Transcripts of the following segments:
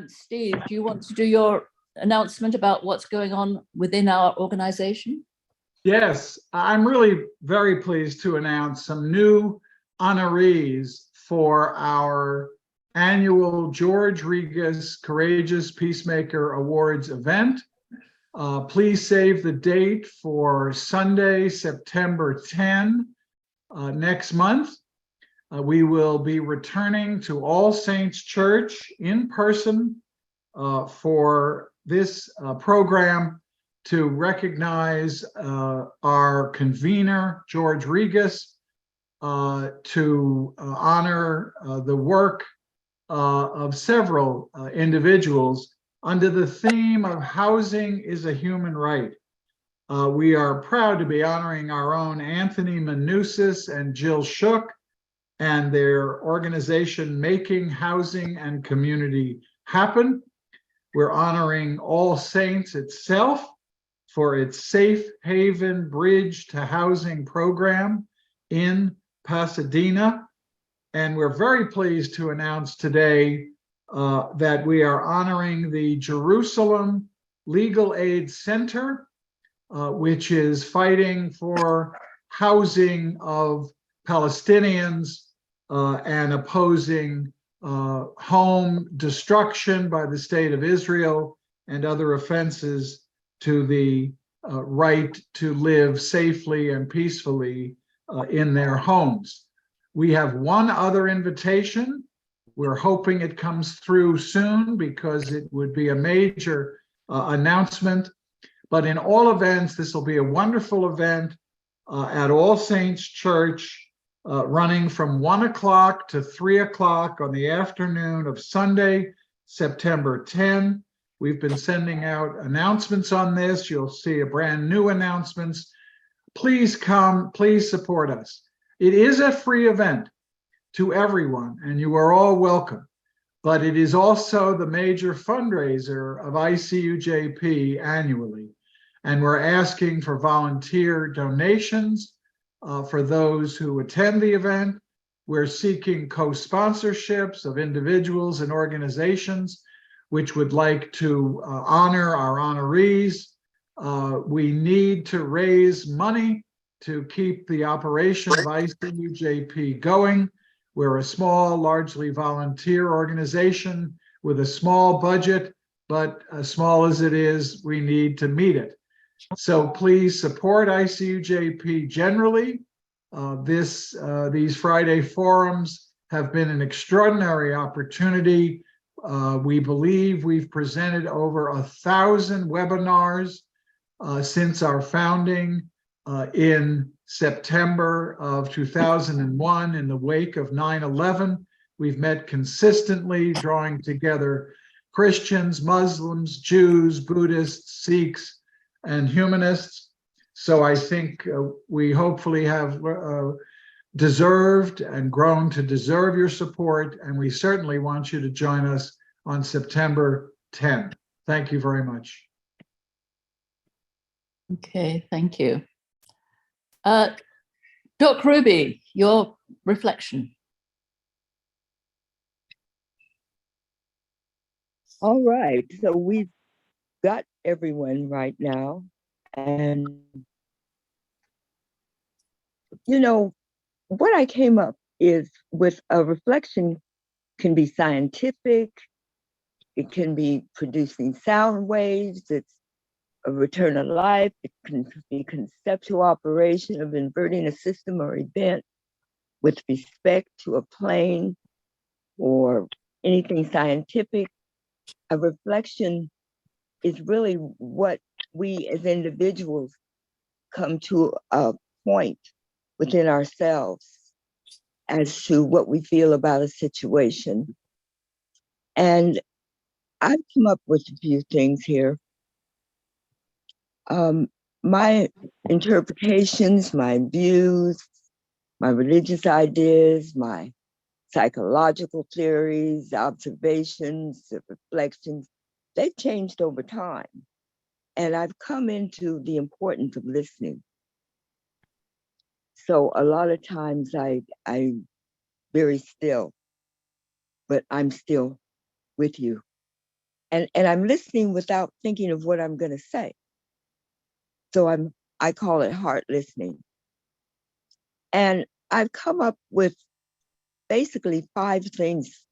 Steve, do you want to do your announcement about what's going on within our organization? Yes, I'm really very pleased to announce some new honorees for our annual George Regas Courageous Peacemaker Awards event. Please save the date for Sunday, September 10, next month. We will be returning to All Saints Church in person for this program to recognize our convener, George Regas, to honor the work of several individuals under the theme of housing is a human right. We are proud to be honoring our own Anthony Manousis and Jill Shook and their organization Making Housing and Community Happen. We're honoring All Saints itself for its Safe Haven Bridge to Housing program in Pasadena. And we're very pleased to announce today that we are honoring the Jerusalem Legal Aid Center, which is fighting for housing of Palestinians and opposing home destruction by the state of Israel and other offenses to the right to live safely and peacefully in their homes. We have one other invitation. We're hoping it comes through soon because it would be a major announcement. But in all events, this will be a wonderful event at All Saints Church, running from 1 o'clock to 3 o'clock on the afternoon of Sunday, September 10. We've been sending out announcements on this. You'll see a brand new announcements. Please come, please support us. It is a free event to everyone, and you are all welcome. But it is also the major fundraiser of ICUJP annually. And we're asking for volunteer donations for those who attend the event. We're seeking co-sponsorships of individuals and organizations which would like to honor our honorees. We need to raise money to keep the operation of ICUJP going. We're a small, largely volunteer organization with a small budget, but as small as it is, we need to meet it. So please support ICUJP generally. These Friday forums have been an extraordinary opportunity. We believe we've presented over 1,000 webinars since our founding in September of 2001 in the wake of 9/11. We've met consistently, drawing together Christians, Muslims, Jews, Buddhists, Sikhs, and humanists. So I think we hopefully have deserved and grown to deserve your support, and we certainly want you to join us on September 10th. Thank you very much. Okay, thank you. Doc Ruby, your reflection. All right, so we've got everyone right now. And, you know, what I came up is with a reflection can be scientific, it can be producing sound waves, it's a return of life, it can be conceptual operation of inverting a system or event with respect to a plane or anything scientific. A reflection is really what we as individuals come to a point within ourselves as to what we feel about a situation. And I've come up with a few things here. My interpretations, my views, my religious ideas, my psychological theories, observations, reflections, they've changed over time. And I've come into the importance of listening. So a lot of times I'm very still, but I'm still with you. and I'm listening without thinking of what I'm going to say. So I call it heart listening. And I've come up with basically 5 things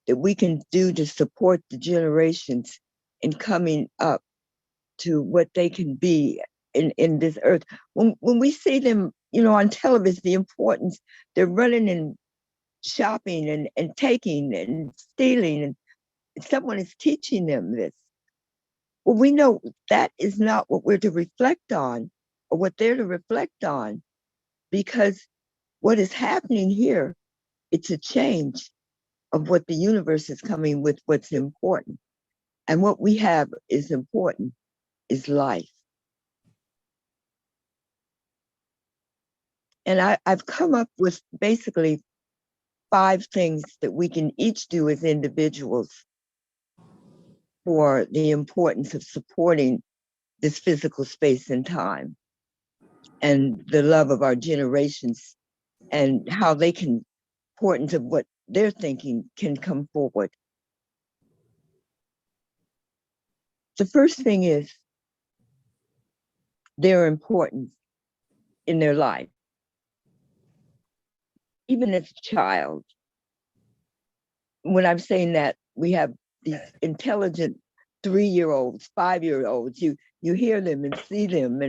that we can do to support the generations in coming up to what they can be in this earth. When we see them, on television, the importance, they're running and shopping and taking and stealing, and someone is teaching them this. Well, we know that is not what we're to reflect on, or what they're to reflect on, because what is happening here, it's a change of what the universe is coming with, what's important. And what we have is important is life. And I've come up with basically 5 things that we can each do as individuals for the importance of supporting this physical space and time, and the love of our generations, and how they can, importance of what they're thinking can come forward. The first thing is their importance in their life. Even as a child, when I'm saying that, we have these intelligent 3-year-olds, 5-year-olds, you hear them and see them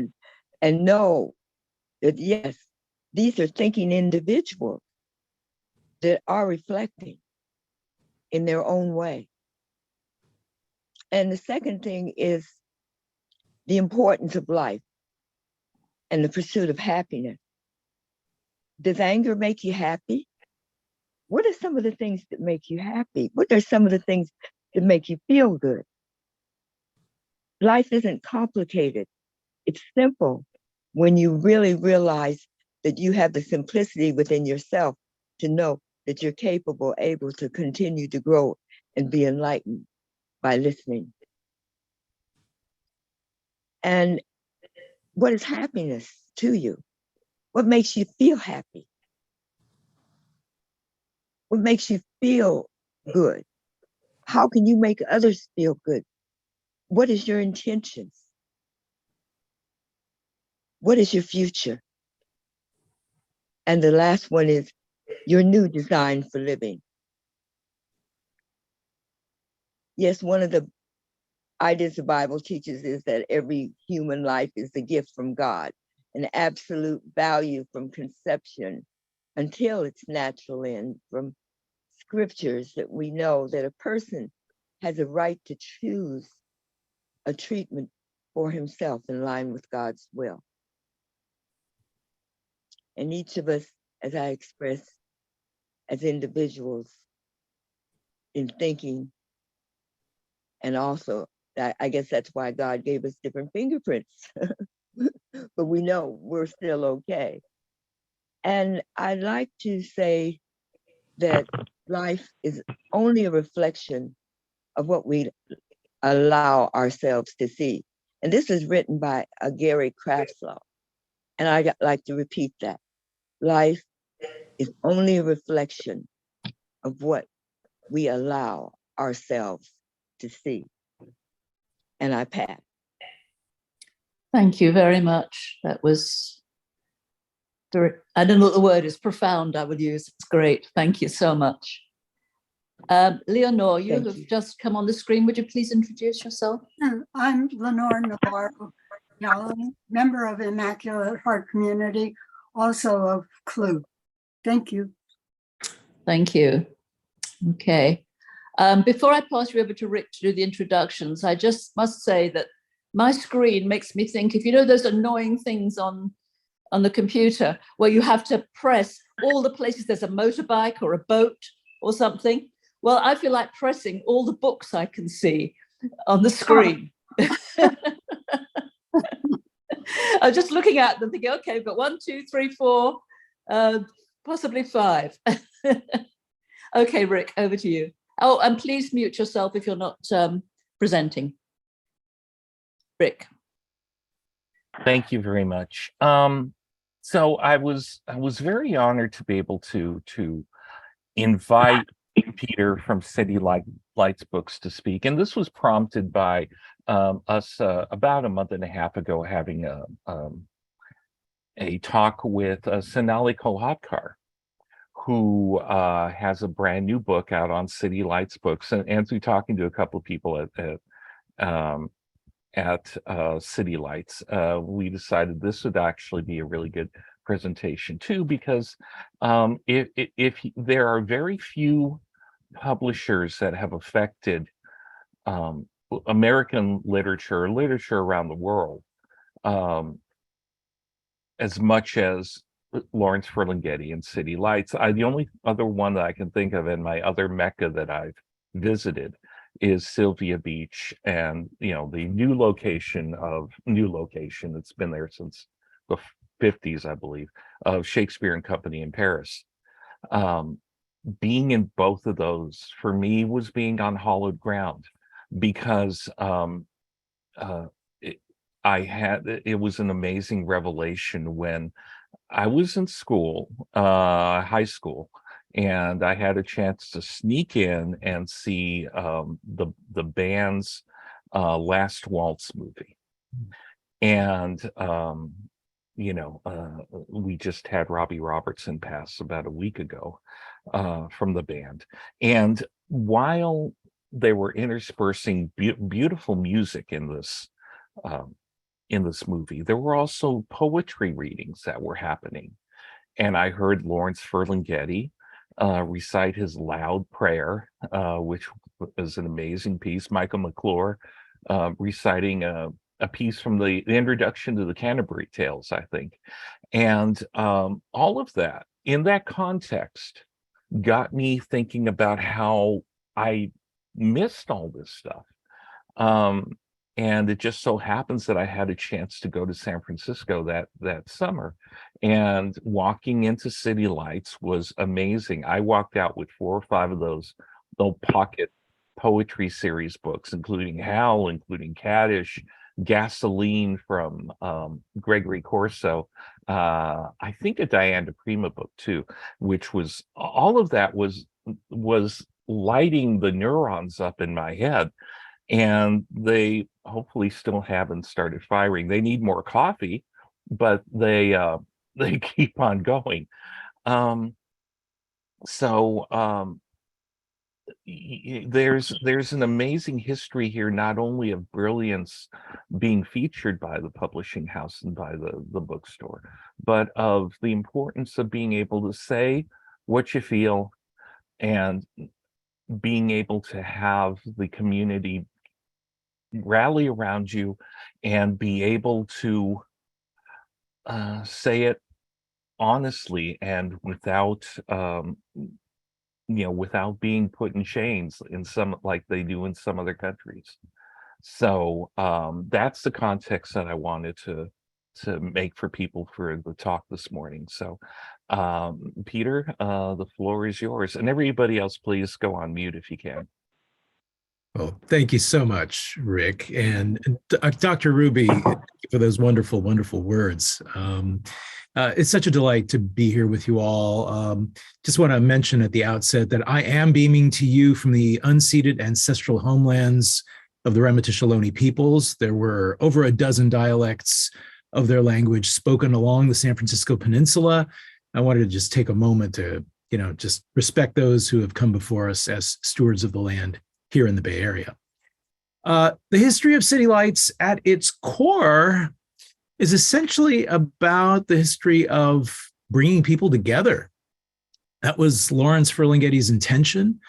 and know that, yes, these are thinking individuals that are reflecting in their own way. And the second thing is the importance of life and the pursuit of happiness. Does anger make you happy? What are some of the things that make you happy? What are some of the things that make you feel good? Life isn't complicated. It's simple when you really realize that you have the simplicity within yourself to know that you're capable, able to continue to grow and be enlightened by listening. And what is happiness to you? What makes you feel happy? What makes you feel good? How can you make others feel good? What is your intentions? What is your future? And the last one is your new design for living. Yes, one of the ideas the Bible teaches is that every human life is a gift from God, an absolute value from conception until its natural end, from scriptures that we know that a person has a right to choose a treatment for himself in line with God's will. And each of us, as I express, as individuals in thinking, and also, I guess that's why God gave us different fingerprints, but we know we're still okay. And I'd like to say that life is only a reflection of what we allow ourselves to see. And this is written by Gary Craftslow. And I'd like to repeat that. Life is only a reflection of what we allow ourselves to see. And I pass. Thank you very much. That was, I don't know what the word is, profound I would use. It's great. Thank you so much. Leonore, you have just come on the screen. Would you please introduce yourself? I'm Lenore Navarro, member of Immaculate Heart Community, also of CLU. Thank you. Thank you. Okay. Before I pass you over to Rick to do the introductions, I just must say that my screen makes me think, if you know those annoying things on the computer where you have to press all the places there's a motorbike or a boat or something, well, I feel like pressing all the books I can see on the screen. Oh. I'm just looking at them thinking, okay, but 1, 2, 3, 4, possibly 5. Okay, Rick, over to you. Oh, and please mute yourself if you're not presenting. Rick. Thank you very much. So I was very honored to be able to invite Peter from City Lights Books to speak. And this was prompted by us about a month and a half ago having a talk with Sonali Kolhatkar, who has a brand new book out on City Lights Books. And through talking to a couple of people at City Lights, we decided this would actually be a really good presentation too, because if there are very few publishers that have affected American literature around the world as much as Lawrence Ferlinghetti and City Lights. The only other one that I can think of in my other Mecca that I've visited is Sylvia Beach, and the new location, it's been there since the 50s, I believe, of Shakespeare and Company in Paris. Being in both of those for me was being on hallowed ground, because it was an amazing revelation when I was in school, high school, and I had a chance to sneak in and see the band's Last Waltz movie. And we just had Robbie Robertson pass about a week ago from the band. And while they were interspersing beautiful music in this movie, there were also poetry readings that were happening. And I heard Lawrence Ferlinghetti recite his Loud Prayer, which was an amazing piece. Michael McClure reciting a piece from the introduction to the Canterbury Tales, I think. And all of that, in that context, got me thinking about how I missed all this stuff. And it just so happens that I had a chance to go to San Francisco that summer, and walking into City Lights was amazing. I walked out with 4 or 5 of those little pocket poetry series books, including Hal, including Kaddish, Gasoline from Gregory Corso, I think a Diane de Prima book too, which was, all of that was lighting the neurons up in my head. And they hopefully still haven't started firing. They need more coffee, but they keep on going. There's an amazing history here, not only of brilliance being featured by the publishing house and by the bookstore, but of the importance of being able to say what you feel and being able to have the community rally around you and be able to say it honestly and without without being put in chains in some, like they do in some other countries. So that's the context that I wanted to make for people for the talk this morning. So Peter, the floor is yours, and everybody else, please go on mute if you can. Well, thank you so much, Rick, and Dr. Ruby, thank you for those wonderful, wonderful words. It's such a delight to be here with you all. Just want to mention at the outset that I am beaming to you from the unceded ancestral homelands of the Ramaytush Ohlone peoples. There were over a dozen dialects of their language spoken along the San Francisco Peninsula. I wanted to just take a moment to, just respect those who have come before us as stewards of the land here in the Bay Area. The history of City Lights at its core is essentially about the history of bringing people together. That was Lawrence Ferlinghetti's intention.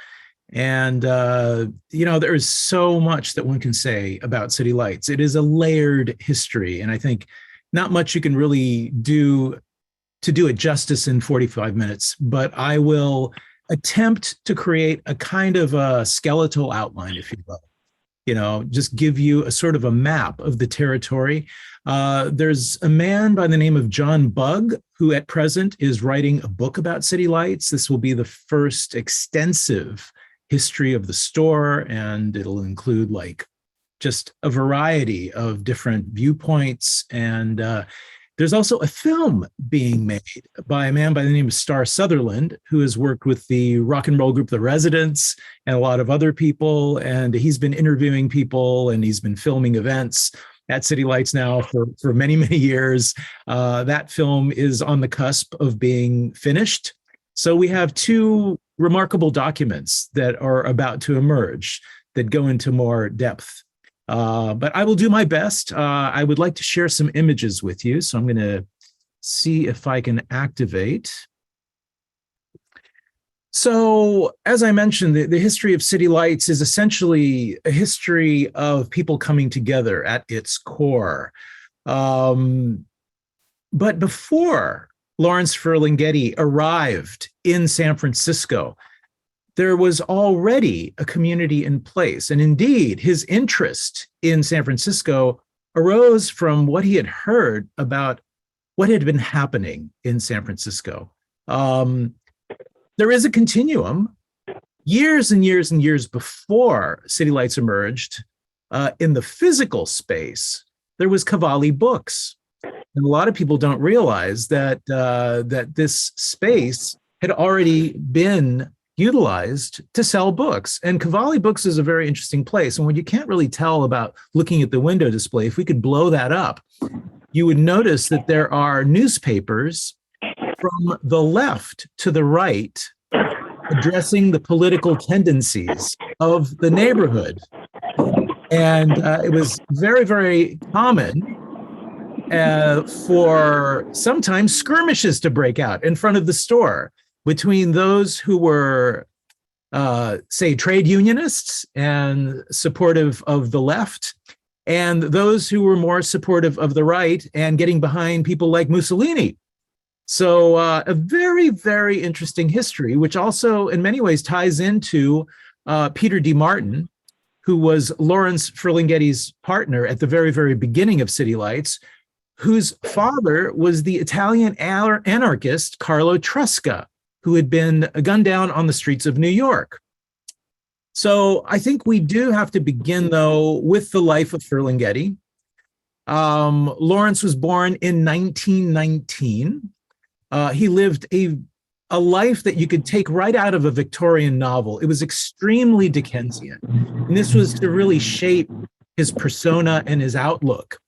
And, there is so much that one can say about City Lights. It is a layered history. And I think not much you can really do to do it justice in 45 minutes, but I will attempt to create a kind of a skeletal outline, if you will. Just give you a sort of a map of the territory. There's a man by the name of John Bugg, who at present is writing a book about City Lights. This will be the first extensive history of the store, and it'll include just a variety of different viewpoints. And There's also a film being made by a man by the name of Star Sutherland, who has worked with the rock and roll group The Residents and a lot of other people. And he's been interviewing people and he's been filming events at City Lights now for many, many years. That film is on the cusp of being finished. So we have two remarkable documents that are about to emerge that go into more depth. But I will do my best. I would like to share some images with you. So I'm going to see if I can activate. So as I mentioned, the history of City Lights is essentially a history of people coming together at its core. But before Lawrence Ferlinghetti arrived in San Francisco, there was already a community in place. And indeed, his interest in San Francisco arose from what he had heard about what had been happening in San Francisco. There is a continuum. Years and years and years before City Lights emerged, in the physical space, there was Cavalli Books. And a lot of people don't realize that, that this space had already been utilized to sell books. And Cavalli Books is a very interesting place. And when you can't really tell about looking at the window display, if we could blow that up, you would notice that there are newspapers from the left to the right addressing the political tendencies of the neighborhood. And it was very, very common for sometimes skirmishes to break out in front of the store between those who were, say, trade unionists and supportive of the left, and those who were more supportive of the right and getting behind people like Mussolini. So a very, very interesting history, which also in many ways ties into Peter D. Martin, who was Lawrence Ferlinghetti's partner at the very, very beginning of City Lights, whose father was the Italian anarchist Carlo Tresca, who had been gunned down on the streets of New York. So I think we do have to begin, though, with the life of Ferlinghetti. Lawrence was born in 1919. He lived a life that you could take right out of a Victorian novel. It was extremely Dickensian. And this was to really shape his persona and his outlook.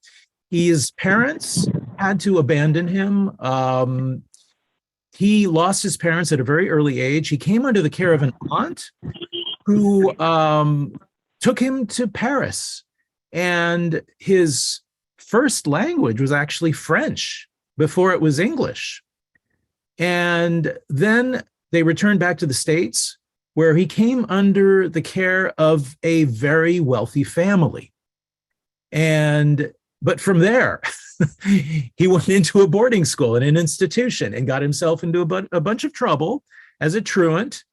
His parents had to abandon him. He lost his parents at a very early age. He came under the care of an aunt who took him to Paris. And his first language was actually French before it was English. And then they returned back to the States, where he came under the care of a very wealthy family. But from there, he went into a boarding school and an institution and got himself into a bunch of trouble as a truant,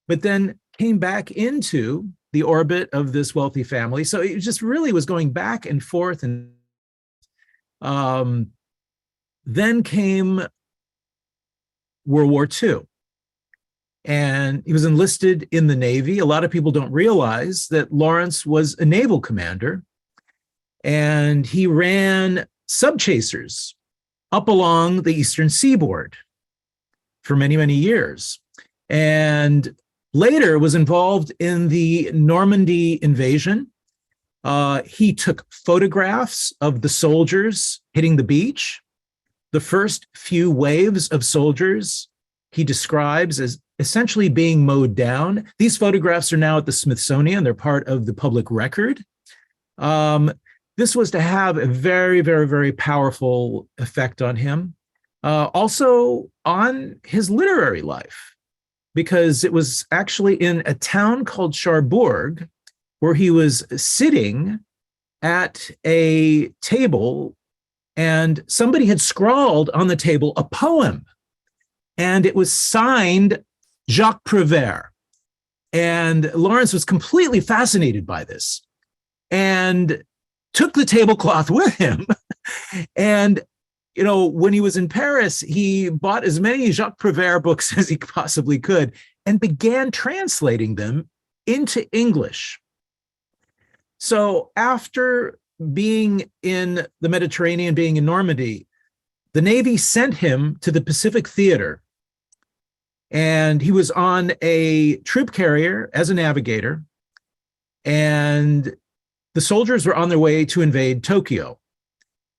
but then came back into the orbit of this wealthy family. So it just really was going back and forth. And then came World War II. And he was enlisted in the Navy. A lot of people don't realize that Lawrence was a naval commander. And he ran subchasers up along the eastern seaboard for many, many years. And later was involved in the Normandy invasion. He took photographs of the soldiers hitting the beach. The first few waves of soldiers he describes as essentially being mowed down. These photographs are now at the Smithsonian. They're part of the public record. This was to have a very, very, very powerful effect on him. Also on his literary life, because it was actually in a town called Cherbourg where he was sitting at a table and somebody had scrawled on the table a poem, and it was signed Jacques Prévert. And Lawrence was completely fascinated by this and took the tablecloth with him. And, you know, when he was in Paris, he bought as many Jacques Prévert books as he possibly could and began translating them into English. So after being in the Mediterranean, being in Normandy, the Navy sent him to the Pacific Theater, and he was on a troop carrier as a navigator, and the soldiers were on their way to invade Tokyo.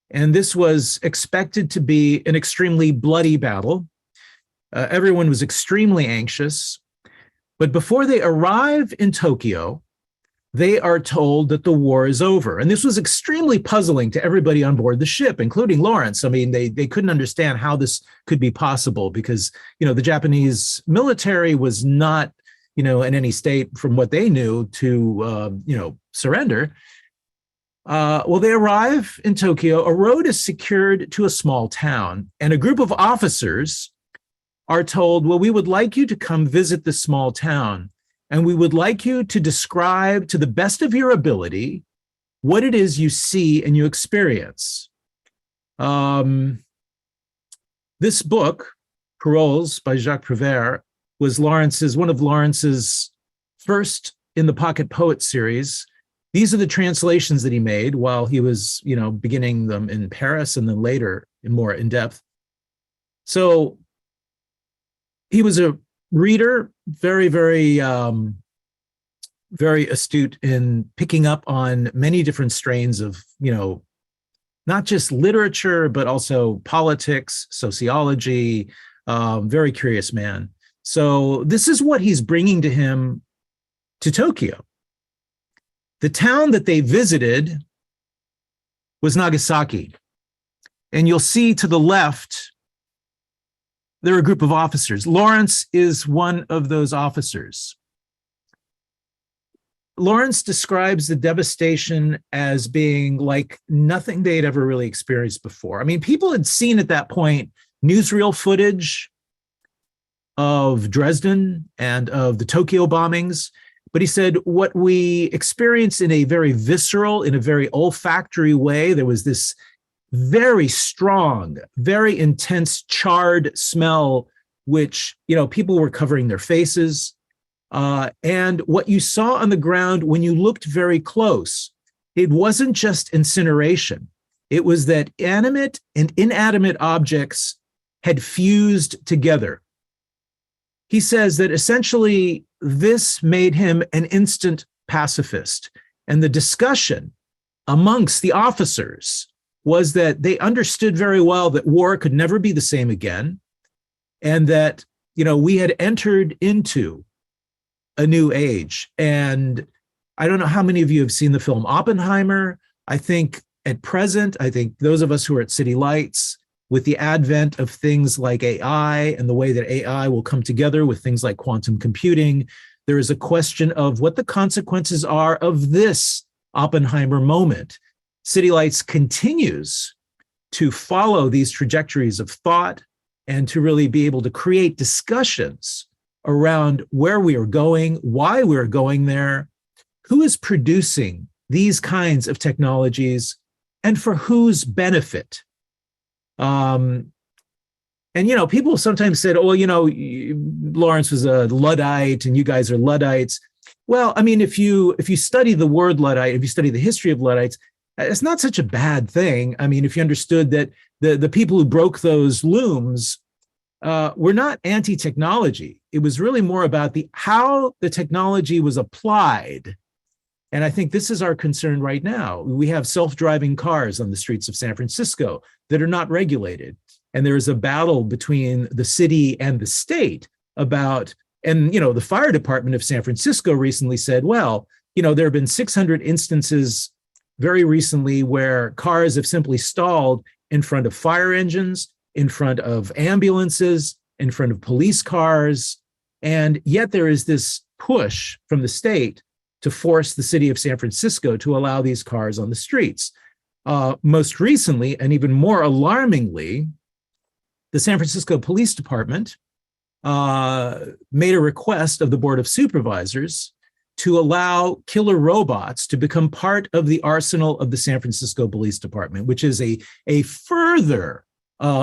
And this was expected to be an extremely bloody battle. Everyone was extremely anxious. But before they arrive in Tokyo, they are told that the war is over. And this was extremely puzzling to everybody on board the ship, including Lawrence. I mean, they couldn't understand how this could be possible because, the Japanese military was not, in any state from what they knew to, surrender. Well, they arrive in Tokyo. A road is secured to a small town, and a group of officers are told, well, we would like you to come visit this small town, and we would like you to describe to the best of your ability what it is you see and you experience. This book, Paroles by Jacques Prévert, was one of Lawrence's first in the Pocket Poet series. These are the translations that he made while he was, beginning them in Paris and then later more in depth. So he was a reader, very, very, very astute in picking up on many different strains of, not just literature, but also politics, sociology, very curious man. So this is what he's bringing to him to Tokyo. The town that they visited was Nagasaki. And you'll see to the left, there are a group of officers. Lawrence is one of those officers. Lawrence describes the devastation as being like nothing they'd ever really experienced before. I mean, people had seen at that point newsreel footage of Dresden and of the Tokyo bombings. But he said, what we experienced in a very visceral, in a very olfactory way, there was this very strong, very intense charred smell, which, people were covering their faces. And what you saw on the ground when you looked very close, it wasn't just incineration. It was that animate and inanimate objects had fused together. He says that essentially this made him an instant pacifist. And the discussion amongst the officers was that they understood very well that war could never be the same again. And that, we had entered into a new age. And I don't know how many of you have seen the film Oppenheimer. I think at present, those of us who are at City Lights, with the advent of things like AI and the way that AI will come together with things like quantum computing, there is a question of what the consequences are of this Oppenheimer moment. City Lights continues to follow these trajectories of thought and to really be able to create discussions around where we are going, why we're going there, who is producing these kinds of technologies, and for whose benefit. And, people sometimes said, oh, Lawrence was a Luddite and you guys are Luddites. Well, I mean, if you study the word Luddite, if you study the history of Luddites, it's not such a bad thing. I mean, if you understood that the people who broke those looms were not anti-technology. It was really more about how the technology was applied. And I think this is our concern right now. We have self-driving cars on the streets of San Francisco that are not regulated. And there is a battle between the city and the state about, and the fire department of San Francisco recently said, well, there have been 600 instances very recently where cars have simply stalled in front of fire engines, in front of ambulances, in front of police cars. And yet there is this push from the state to force the city of San Francisco to allow these cars on the streets. Most recently, and even more alarmingly, the San Francisco Police Department made a request of the Board of Supervisors to allow killer robots to become part of the arsenal of the San Francisco Police Department, which is a further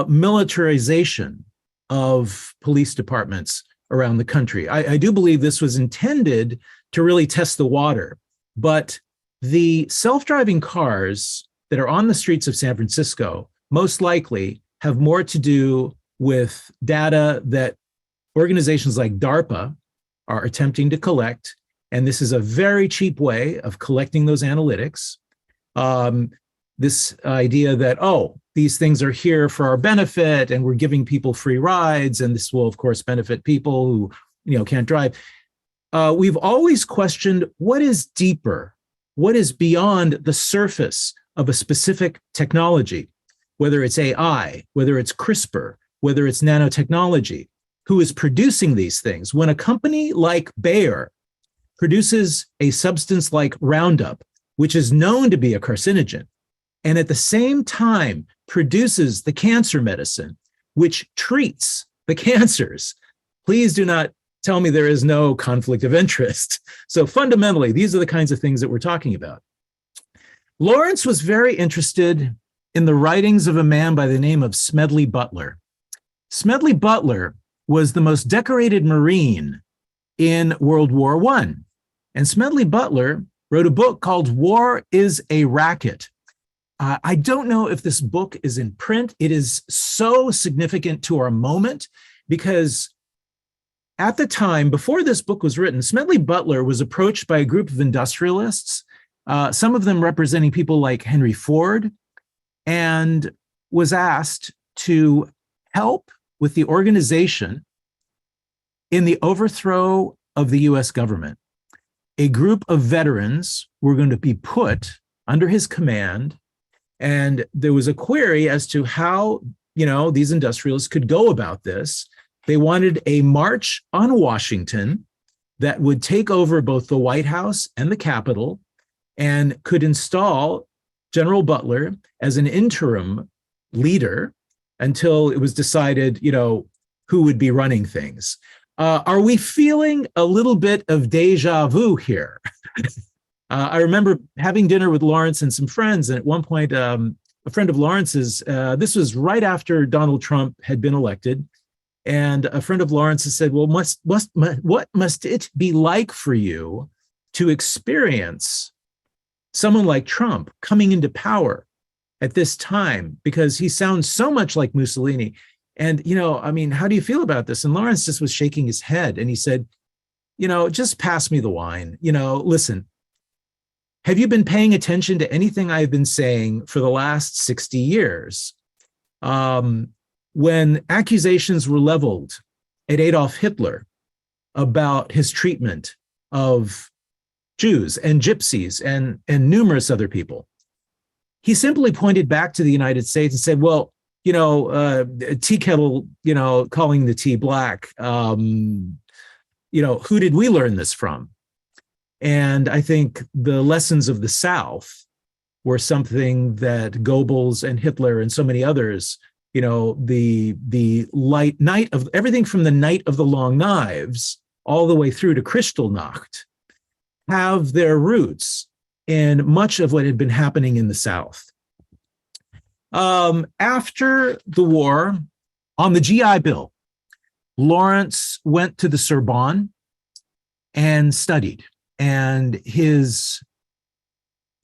militarization of police departments around the country. I do believe this was intended to really test the water, but the self-driving cars that are on the streets of San Francisco most likely have more to do with data that organizations like DARPA are attempting to collect. And this is a very cheap way of collecting those analytics. This idea that, oh, these things are here for our benefit and we're giving people free rides, and this will, of course, benefit people who, can't drive. We've always questioned what is deeper, what is beyond the surface of a specific technology, whether it's AI, whether it's CRISPR, whether it's nanotechnology, who is producing these things. When a company like Bayer produces a substance like Roundup, which is known to be a carcinogen, and at the same time produces the cancer medicine, which treats the cancers, please do not tell me there is no conflict of interest. So fundamentally, these are the kinds of things that we're talking about. Lawrence was very interested in the writings of a man by the name of Smedley Butler. Smedley Butler was the most decorated Marine in World War I. And Smedley Butler wrote a book called War is a Racket. I don't know if this book is in print. It is so significant to our moment because at the time, before this book was written, Smedley Butler was approached by a group of industrialists, some of them representing people like Henry Ford, and was asked to help with the organization in the overthrow of the US government. A group of veterans were going to be put under his command, and there was a query as to how, these industrialists could go about this. They wanted a march on Washington that would take over both the White House and the Capitol and could install General Butler as an interim leader until it was decided, who would be running things. Are we feeling a little bit of deja vu here? I remember having dinner with Lawrence and some friends, and at one point, a friend of Lawrence's, this was right after Donald Trump had been elected, and a friend of Lawrence's said, well, what must it be like for you to experience someone like Trump coming into power at this time? Because he sounds so much like Mussolini. And, how do you feel about this? And Lawrence just was shaking his head, and he said, just pass me the wine. Listen, have you been paying attention to anything I've been saying for the last 60 years? When accusations were leveled at Adolf Hitler about his treatment of Jews and gypsies and numerous other people, he simply pointed back to the United States and said, well, tea kettle, calling the tea black, who did we learn this from? And I think the lessons of the South were something that Goebbels and Hitler and so many others, the light night of everything from the Night of the Long Knives all the way through to Kristallnacht have their roots in much of what had been happening in the South. After the war, on the GI Bill, Lawrence went to the Sorbonne and studied. And his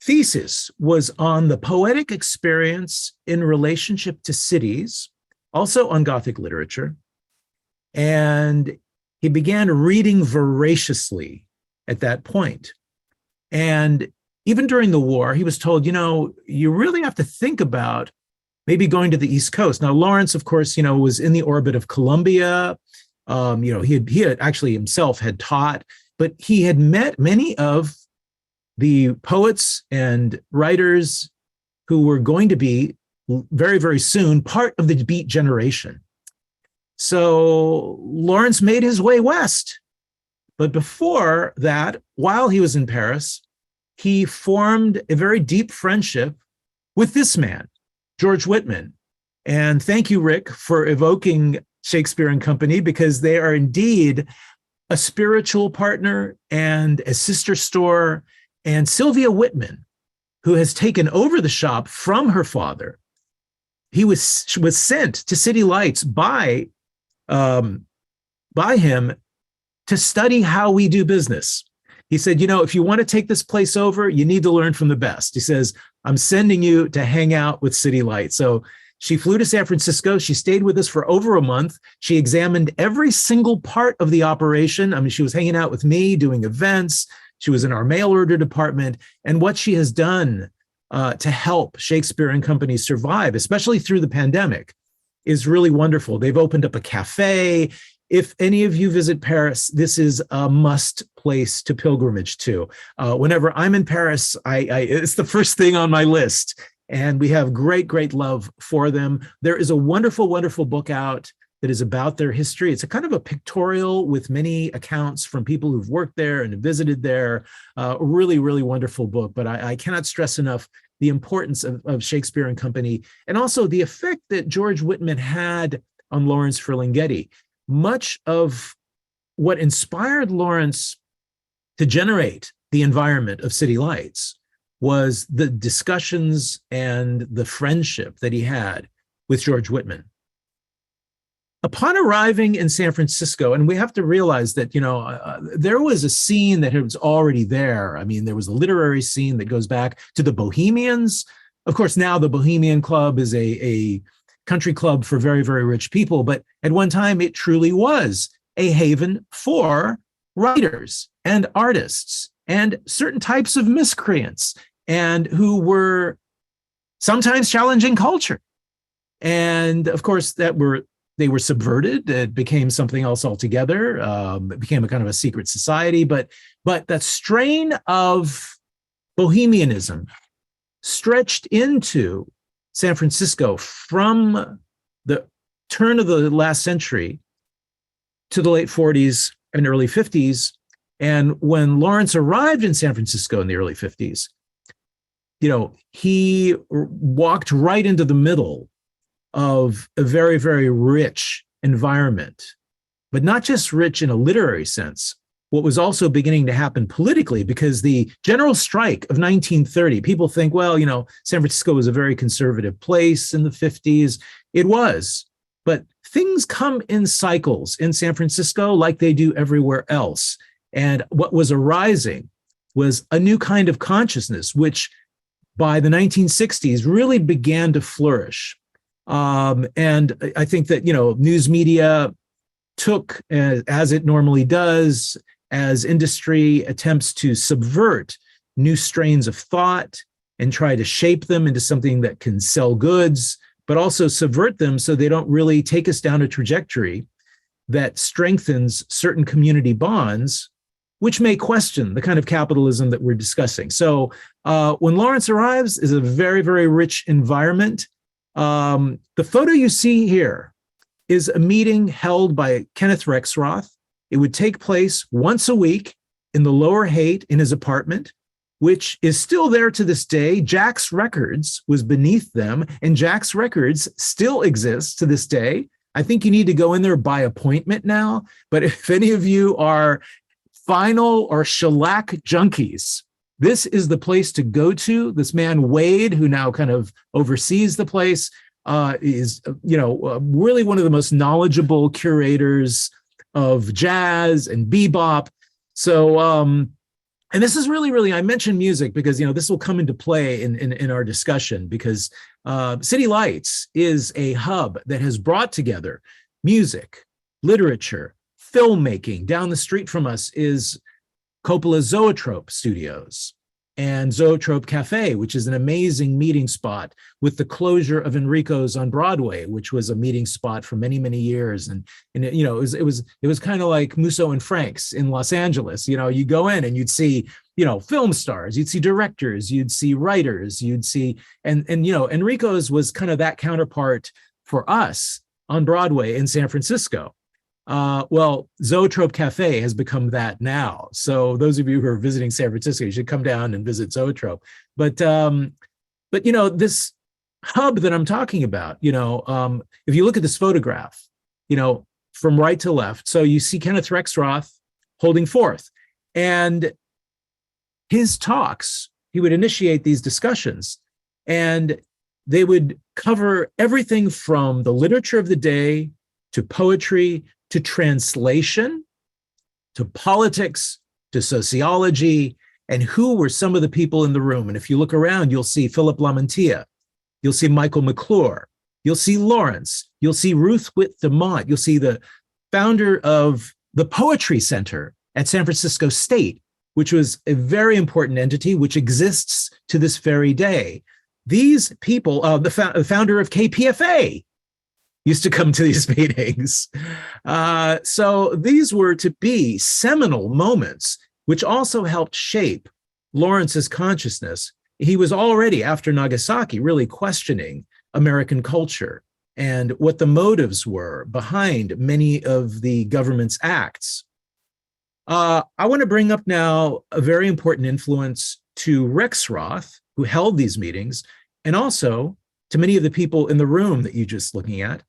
thesis was on the poetic experience in relationship to cities, also on Gothic literature. And he began reading voraciously at that point. And even during the war, he was told, you really have to think about maybe going to the East Coast. Now, Lawrence, of course, was in the orbit of Columbia. He had actually himself had taught, but he had met many of the poets and writers who were going to be very, very soon part of the Beat generation. So Lawrence made his way west. But before that, while he was in Paris, he formed a very deep friendship with this man, George Whitman. And thank you, Rick, for evoking Shakespeare and Company, because they are indeed a spiritual partner and a sister store. And Sylvia Whitman, who has taken over the shop from her father, he was sent to City Lights by him to study how we do business. He said, if you want to take this place over, you need to learn from the best. He says, I'm sending you to hang out with City Lights. So She flew to San Francisco. She stayed with us for over a month. She examined every single part of the operation. I mean, she was hanging out with me, doing events. She was in our mail order department. And what she has done to help Shakespeare and Company survive, especially through the pandemic, is really wonderful. They've opened up a cafe. If any of you visit Paris, this is a must place to pilgrimage to. Whenever I'm in Paris, it's the first thing on my list. And we have great, great love for them. There is a wonderful, wonderful book out that is about their history. It's a kind of a pictorial with many accounts from people who've worked there and visited there. A really, really wonderful book. But I cannot stress enough the importance of Shakespeare and Company, and also the effect that George Whitman had on Lawrence Ferlinghetti. Much of what inspired Lawrence to generate the environment of City Lights was the discussions and the friendship that he had with George Whitman. Upon arriving in San Francisco, and we have to realize that, there was a scene that was already there. I mean, there was a literary scene that goes back to the Bohemians. Of course, now the Bohemian Club is a country club for very, very rich people, but at one time it truly was a haven for writers and artists and certain types of miscreants, and who were sometimes challenging culture. And of course, they were subverted. It became something else altogether. It became a kind of a secret society. But that strain of bohemianism stretched into San Francisco from the turn of the last century to the late 40s and early 50s. And when Lawrence arrived in San Francisco in the early 50s, he walked right into the middle of a very, very rich environment, but not just rich in a literary sense. What was also beginning to happen politically, because the general strike of 1930, people think, well, San Francisco was a very conservative place in the 50s. It was, but things come in cycles in San Francisco like they do everywhere else. And what was arising was a new kind of consciousness, which by the 1960s really began to flourish. And I think that, news media took, as it normally does, as industry attempts to subvert new strains of thought and try to shape them into something that can sell goods, but also subvert them so they don't really take us down a trajectory that strengthens certain community bonds, which may question the kind of capitalism that we're discussing. So when Lawrence arrives, is a very, very rich environment. The photo you see here is a meeting held by Kenneth Rexroth. It would take place once a week in the Lower Haight in his apartment, which is still there to this day. Jack's Records was beneath them, and Jack's Records still exists to this day. I think you need to go in there by appointment now, but if any of you are vinyl or shellac junkies, this is the place to go to. This man, Wade, who now kind of oversees the place, is, really one of the most knowledgeable curators of jazz and bebop. So, and this is really, really, I mentioned music because, this will come into play in our discussion, because City Lights is a hub that has brought together music, literature, filmmaking. Down the street from us is Coppola's Zoetrope Studios and Zoetrope Cafe, which is an amazing meeting spot, with the closure of Enrico's on Broadway, which was a meeting spot for many, many years. And it was kind of like Musso and Frank's in Los Angeles. You go in and you'd see, film stars, you'd see directors, you'd see writers, you'd see, and Enrico's was kind of that counterpart for us on Broadway in San Francisco. Well, Zoetrope Cafe has become that now. So those of you who are visiting San Francisco, you should come down and visit Zoetrope. But this hub that I'm talking about, if you look at this photograph, from right to left, so you see Kenneth Rexroth holding forth, and his talks, he would initiate these discussions, and they would cover everything from the literature of the day to poetry, to translation, to politics, to sociology, and who were some of the people in the room. And if you look around, you'll see Philip Lamantia, you'll see Michael McClure, You'll see Lawrence. You'll see Ruth Whit DeMont. You'll see the founder of the Poetry Center at San Francisco State, which was a very important entity which exists to this very day. These people, the founder of KPFA, used to come to these meetings. So these were to be seminal moments, which also helped shape Lawrence's consciousness. He was already, after Nagasaki, really questioning American culture and what the motives were behind many of the government's acts. I want to bring up now a very important influence to Rexroth, who held these meetings, and also to many of the people in the room that you're just looking at.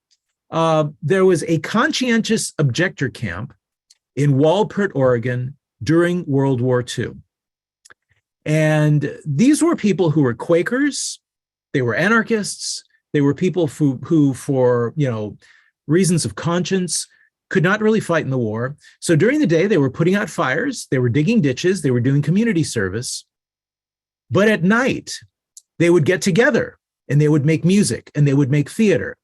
There was a conscientious objector camp in Walport, Oregon during World War II. And these were people who were Quakers, they were anarchists, they were people who for reasons of conscience, could not really fight in the war. So during the day, they were putting out fires, they were digging ditches, they were doing community service. But at night, they would get together and they would make music and they would make theater.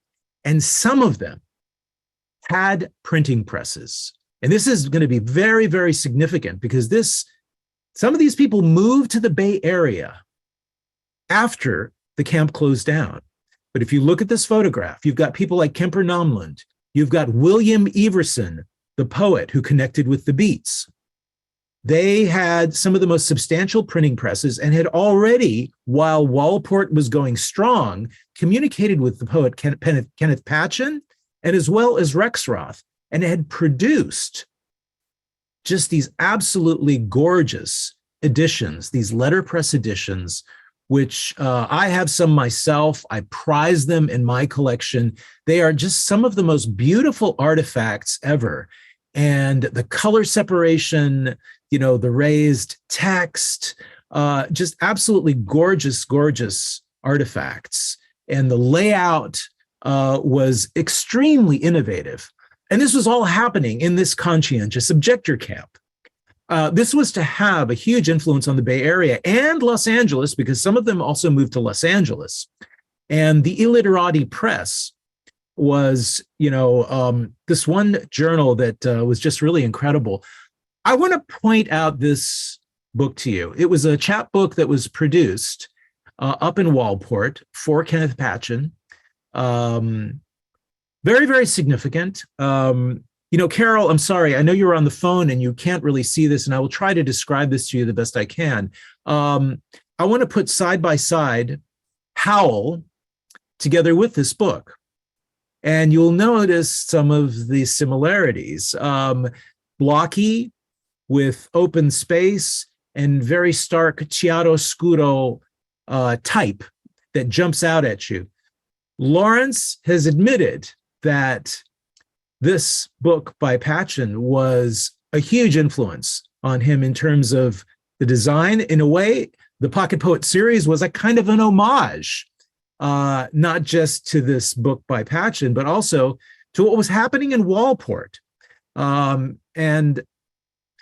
And some of them had printing presses. And this is going to be very, very significant because some of these people moved to the Bay Area after the camp closed down. But if you look at this photograph, you've got people like Kemper Nomland, you've got William Everson, the poet who connected with the Beats. They had some of the most substantial printing presses and had already, while Walport was going strong, communicated with the poet Kenneth Patchen and as well as Rexroth, and had produced just these absolutely gorgeous editions, these letterpress editions, which I have some myself. I prize them in my collection. They are just some of the most beautiful artifacts ever. And the color separation, the raised text, just absolutely gorgeous, gorgeous artifacts. And the layout was extremely innovative. And this was all happening in this conscientious objector camp. This was to have a huge influence on the Bay Area and Los Angeles, because some of them also moved to Los Angeles. And the Illiterati Press was, this one journal that was just really incredible. I want to point out this book to you. It was a chapbook that was produced up in Walport for Kenneth Patchen. Very, very significant. Carol, I'm sorry, I know you're on the phone and you can't really see this, and I will try to describe this to you the best I can. I want to put side by side Howl together with this book, and you'll notice some of the similarities. Blocky with open space and very stark chiaroscuro type that jumps out at you. Lawrence has admitted that this book by Patchen was a huge influence on him in terms of the design. In a way, the Pocket Poet series was a kind of an homage, not just to this book by Patchen, but also to what was happening in Walport. And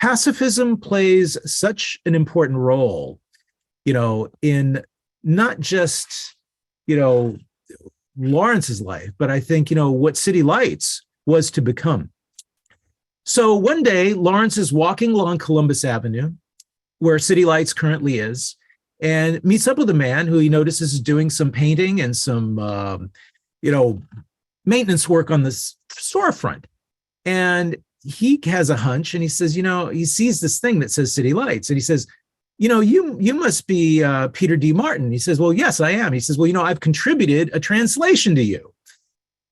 pacifism plays such an important role, in not just, Lawrence's life, but I think, what City Lights was to become. So one day, Lawrence is walking along Columbus Avenue, where City Lights currently is, and meets up with a man who he notices is doing some painting and some, maintenance work on this storefront. And he has a hunch, and he says, he sees this thing that says City Lights, and he says, you must be Peter D. Martin. He says, well, yes, I am. He says, well, I've contributed a translation to you.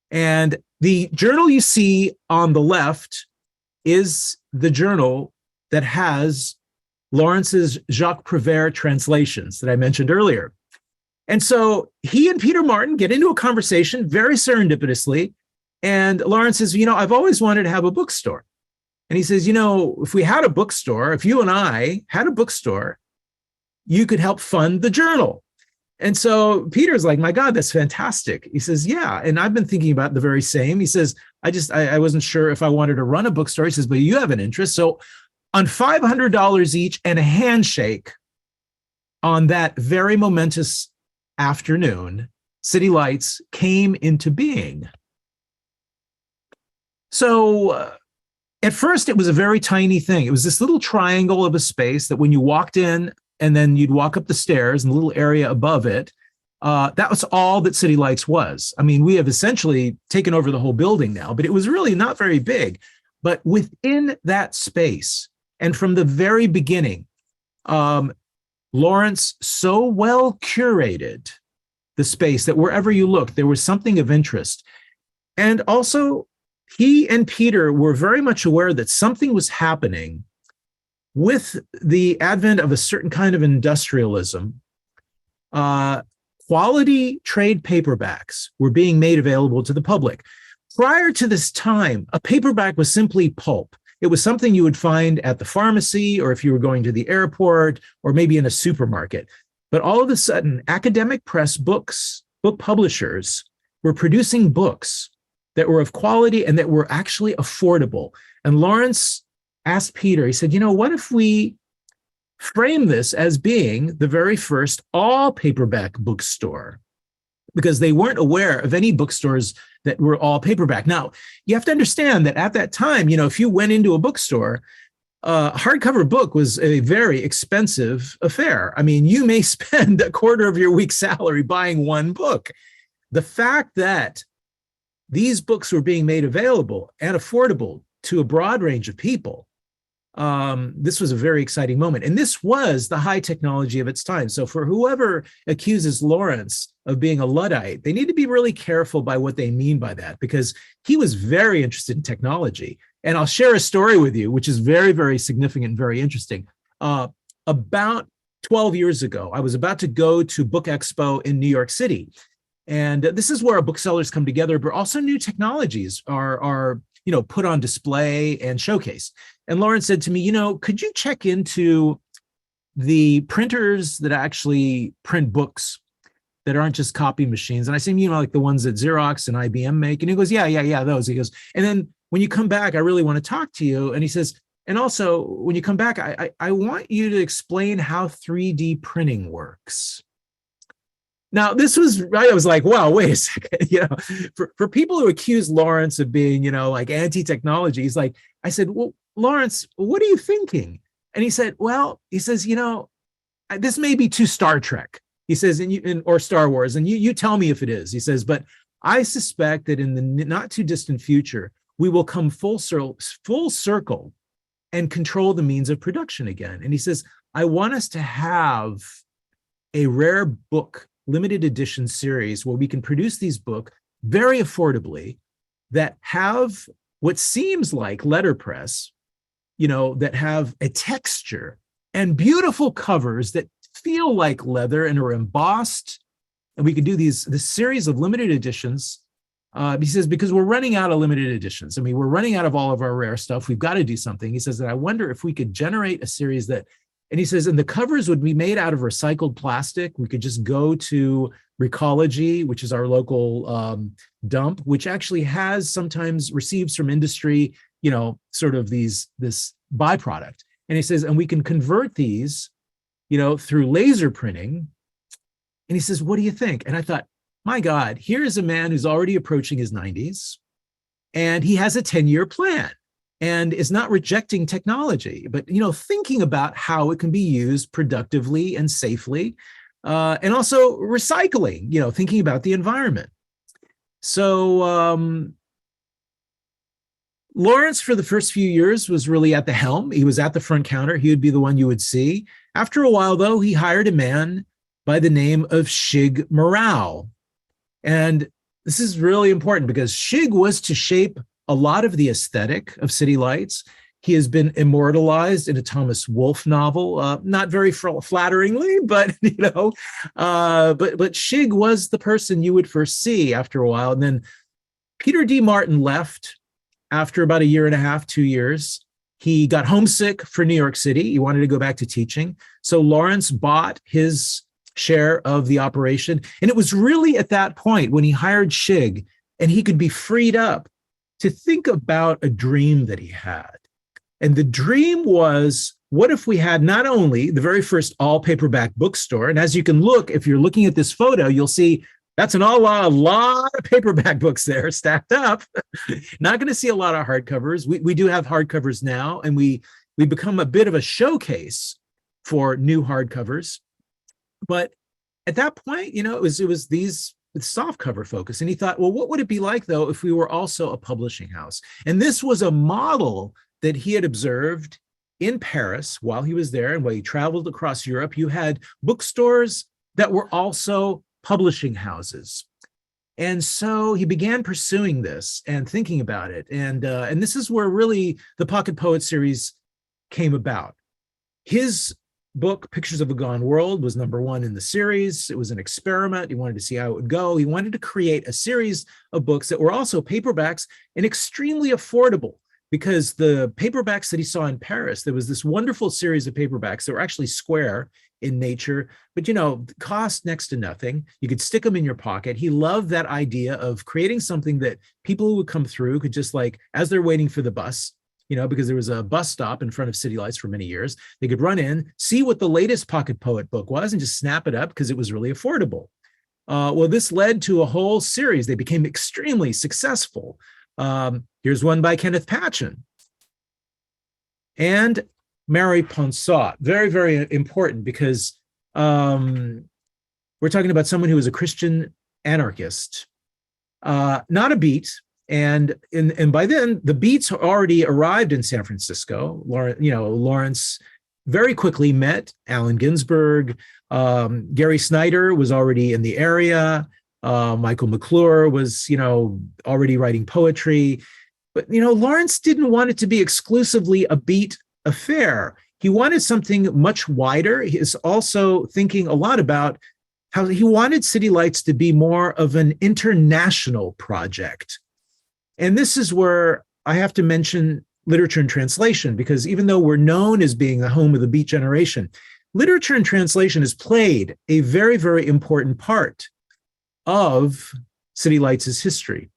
And the journal you see on the left is the journal that has Lawrence's Jacques Prévert translations that I mentioned earlier. And so he and Peter Martin get into a conversation very serendipitously. And Lawrence says, I've always wanted to have a bookstore. And he says, if we had a bookstore, if you and I had a bookstore, you could help fund the journal. And so Peter's like, my God, that's fantastic. He says, yeah. And I've been thinking about the very same. He says, I wasn't sure if I wanted to run a bookstore. He says, but you have an interest. So on $500 each and a handshake on that very momentous afternoon, City Lights came into being. So at first, it was a very tiny thing. It was this little triangle of a space that when you walked in and then you'd walk up the stairs and the little area above it, that was all that City Lights was. I mean, we have essentially taken over the whole building now, but it was really not very big. But within that space, and from the very beginning, Lawrence so well curated the space that wherever you looked, there was something of interest. And also, he and Peter were very much aware that something was happening with the advent of a certain kind of industrialism. Quality trade paperbacks were being made available to the public. Prior to this time, a paperback was simply pulp. It was something you would find at the pharmacy, or if you were going to the airport, or maybe in a supermarket. But all of a sudden, academic press book publishers were producing books that were of quality and that were actually affordable. And Lawrence asked Peter, he said, you know, what if we frame this as being the very first all paperback bookstore? Because they weren't aware of any bookstores that were all paperback. Now, you have to understand that at that time, you know, if you went into a bookstore, a hardcover book was a very expensive affair. I mean, you may spend a quarter of your week's salary buying one book. The fact that these books were being made available and affordable to a broad range of people, this was a very exciting moment. And this was the high technology of its time. So for whoever accuses Lawrence of being a Luddite, they need to be really careful by what they mean by that, because he was very interested in technology. And I'll share a story with you, which is very, very significant and very interesting. About 12 years ago, I was about to go to Book Expo in New York City. And this is where our booksellers come together, but also new technologies are put on display and showcased. And Lawrence said to me, you know, could you check into the printers that actually print books that aren't just copy machines? And I said, you know, like the ones that Xerox and IBM make. And he goes, yeah, those. He goes, and then when you come back, I really want to talk to you. And he says, and also when you come back, I want you to explain how 3D printing works. Now, this was, I was like, wow, wait a second. You know, for people who accuse Lawrence of being, you know, like anti-technology, he's like, I said, well, Lawrence, what are you thinking? And he said, well, he says, you know, this may be too Star Trek. He says, or Star Wars, and you tell me if it is. He says, but I suspect that in the not too distant future, we will come full circle and control the means of production again. And he says, I want us to have a rare book limited edition series where we can produce these books very affordably that have what seems like letterpress, you know, that have a texture and beautiful covers that feel like leather and are embossed. And we could do this series of limited editions. He says, because we're running out of limited editions. I mean, we're running out of all of our rare stuff. We've got to do something. He says that I wonder if we could generate a series that, and he says, and the covers would be made out of recycled plastic. We could just go to Recology, which is our local dump, which actually has sometimes receives from industry, you know, sort of this byproduct. And he says, and we can convert these, you know, through laser printing. And he says, what do you think? And I thought, my God, here is a man who's already approaching his 90s, and he has a 10-year plan and is not rejecting technology, but, you know, thinking about how it can be used productively and safely, and also recycling, you know, thinking about the environment. So Lawrence, for the first few years, was really at the helm. He was at the front counter. He would be the one you would see. After a while, though, he hired a man by the name of Shig Morale. And this is really important because Shig was to shape a lot of the aesthetic of City Lights. He has been immortalized in a Thomas Wolfe novel, not very flatteringly, but, you know, but Shig was the person you would first see after a while. And then Peter D. Martin left after about a year and a half, 2 years. He got homesick for New York City. He wanted to go back to teaching. So Lawrence bought his share of the operation. And it was really at that point when he hired Shig and he could be freed up to think about a dream that he had. And the dream was, what if we had not only the very first all paperback bookstore, and as you can look, if you're looking at this photo, you'll see That's a lot of paperback books there stacked up. Not going to see a lot of hardcovers. We do have hardcovers now, and we become a bit of a showcase for new hardcovers. But at that point, it was these soft cover focus. And he thought, well, what would it be like, though, if we were also a publishing house? And this was a model that he had observed in Paris while he was there, and while he traveled across Europe. You had bookstores that were also publishing houses. And so he began pursuing this and thinking about it. And this is where really the Pocket Poet series came about. His book, Pictures of a Gone World, was #1 in the series. It was an experiment. He wanted to see how it would go. He wanted to create a series of books that were also paperbacks and extremely affordable, because the paperbacks that he saw in Paris, there was this wonderful series of paperbacks that were actually square in nature, but cost next to nothing. You could stick them in your pocket. He loved that idea of creating something that people who would come through could just, like, as they're waiting for the bus, because there was a bus stop in front of City Lights for many years, they could run in, see what the latest Pocket Poet book was, and just snap it up because it was really affordable. Well, this led to a whole series. They became extremely successful. Here's one by Kenneth Patchen. And Mary Ponsot, very, very important, because we're talking about someone who was a Christian anarchist, not a beat. And by then, the Beats already arrived in San Francisco. Lawrence very quickly met Allen Ginsberg. Gary Snyder was already in the area. Michael McClure was, already writing poetry. But, Lawrence didn't want it to be exclusively a Beat affair. He wanted something much wider. He is also thinking a lot about how he wanted City Lights to be more of an international project. And this is where I have to mention literature and translation, because even though we're known as being the home of the Beat generation, literature and translation has played a very, very important part of City Lights' history.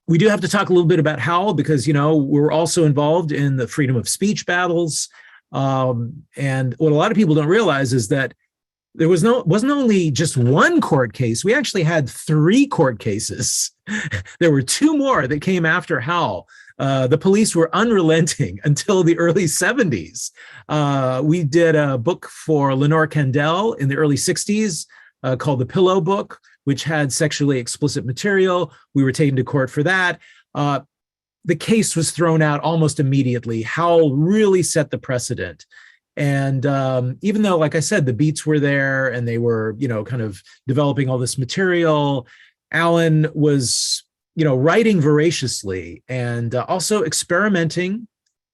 We do have to talk a little bit about Howl, because, we're also involved in the freedom of speech battles. And what a lot of people don't realize is that there wasn't only just one court case. We actually had 3 court cases. There were 2 more that came after Howl. The police were unrelenting until the early 70s. We did a book for Lenore Kendall in the early 60s called The Pillow Book, which had sexually explicit material. We were taken to court for that. The case was thrown out almost immediately. Howl really set the precedent. And even though, like I said, the Beats were there and they were, kind of developing all this material, Allen was, writing voraciously and also experimenting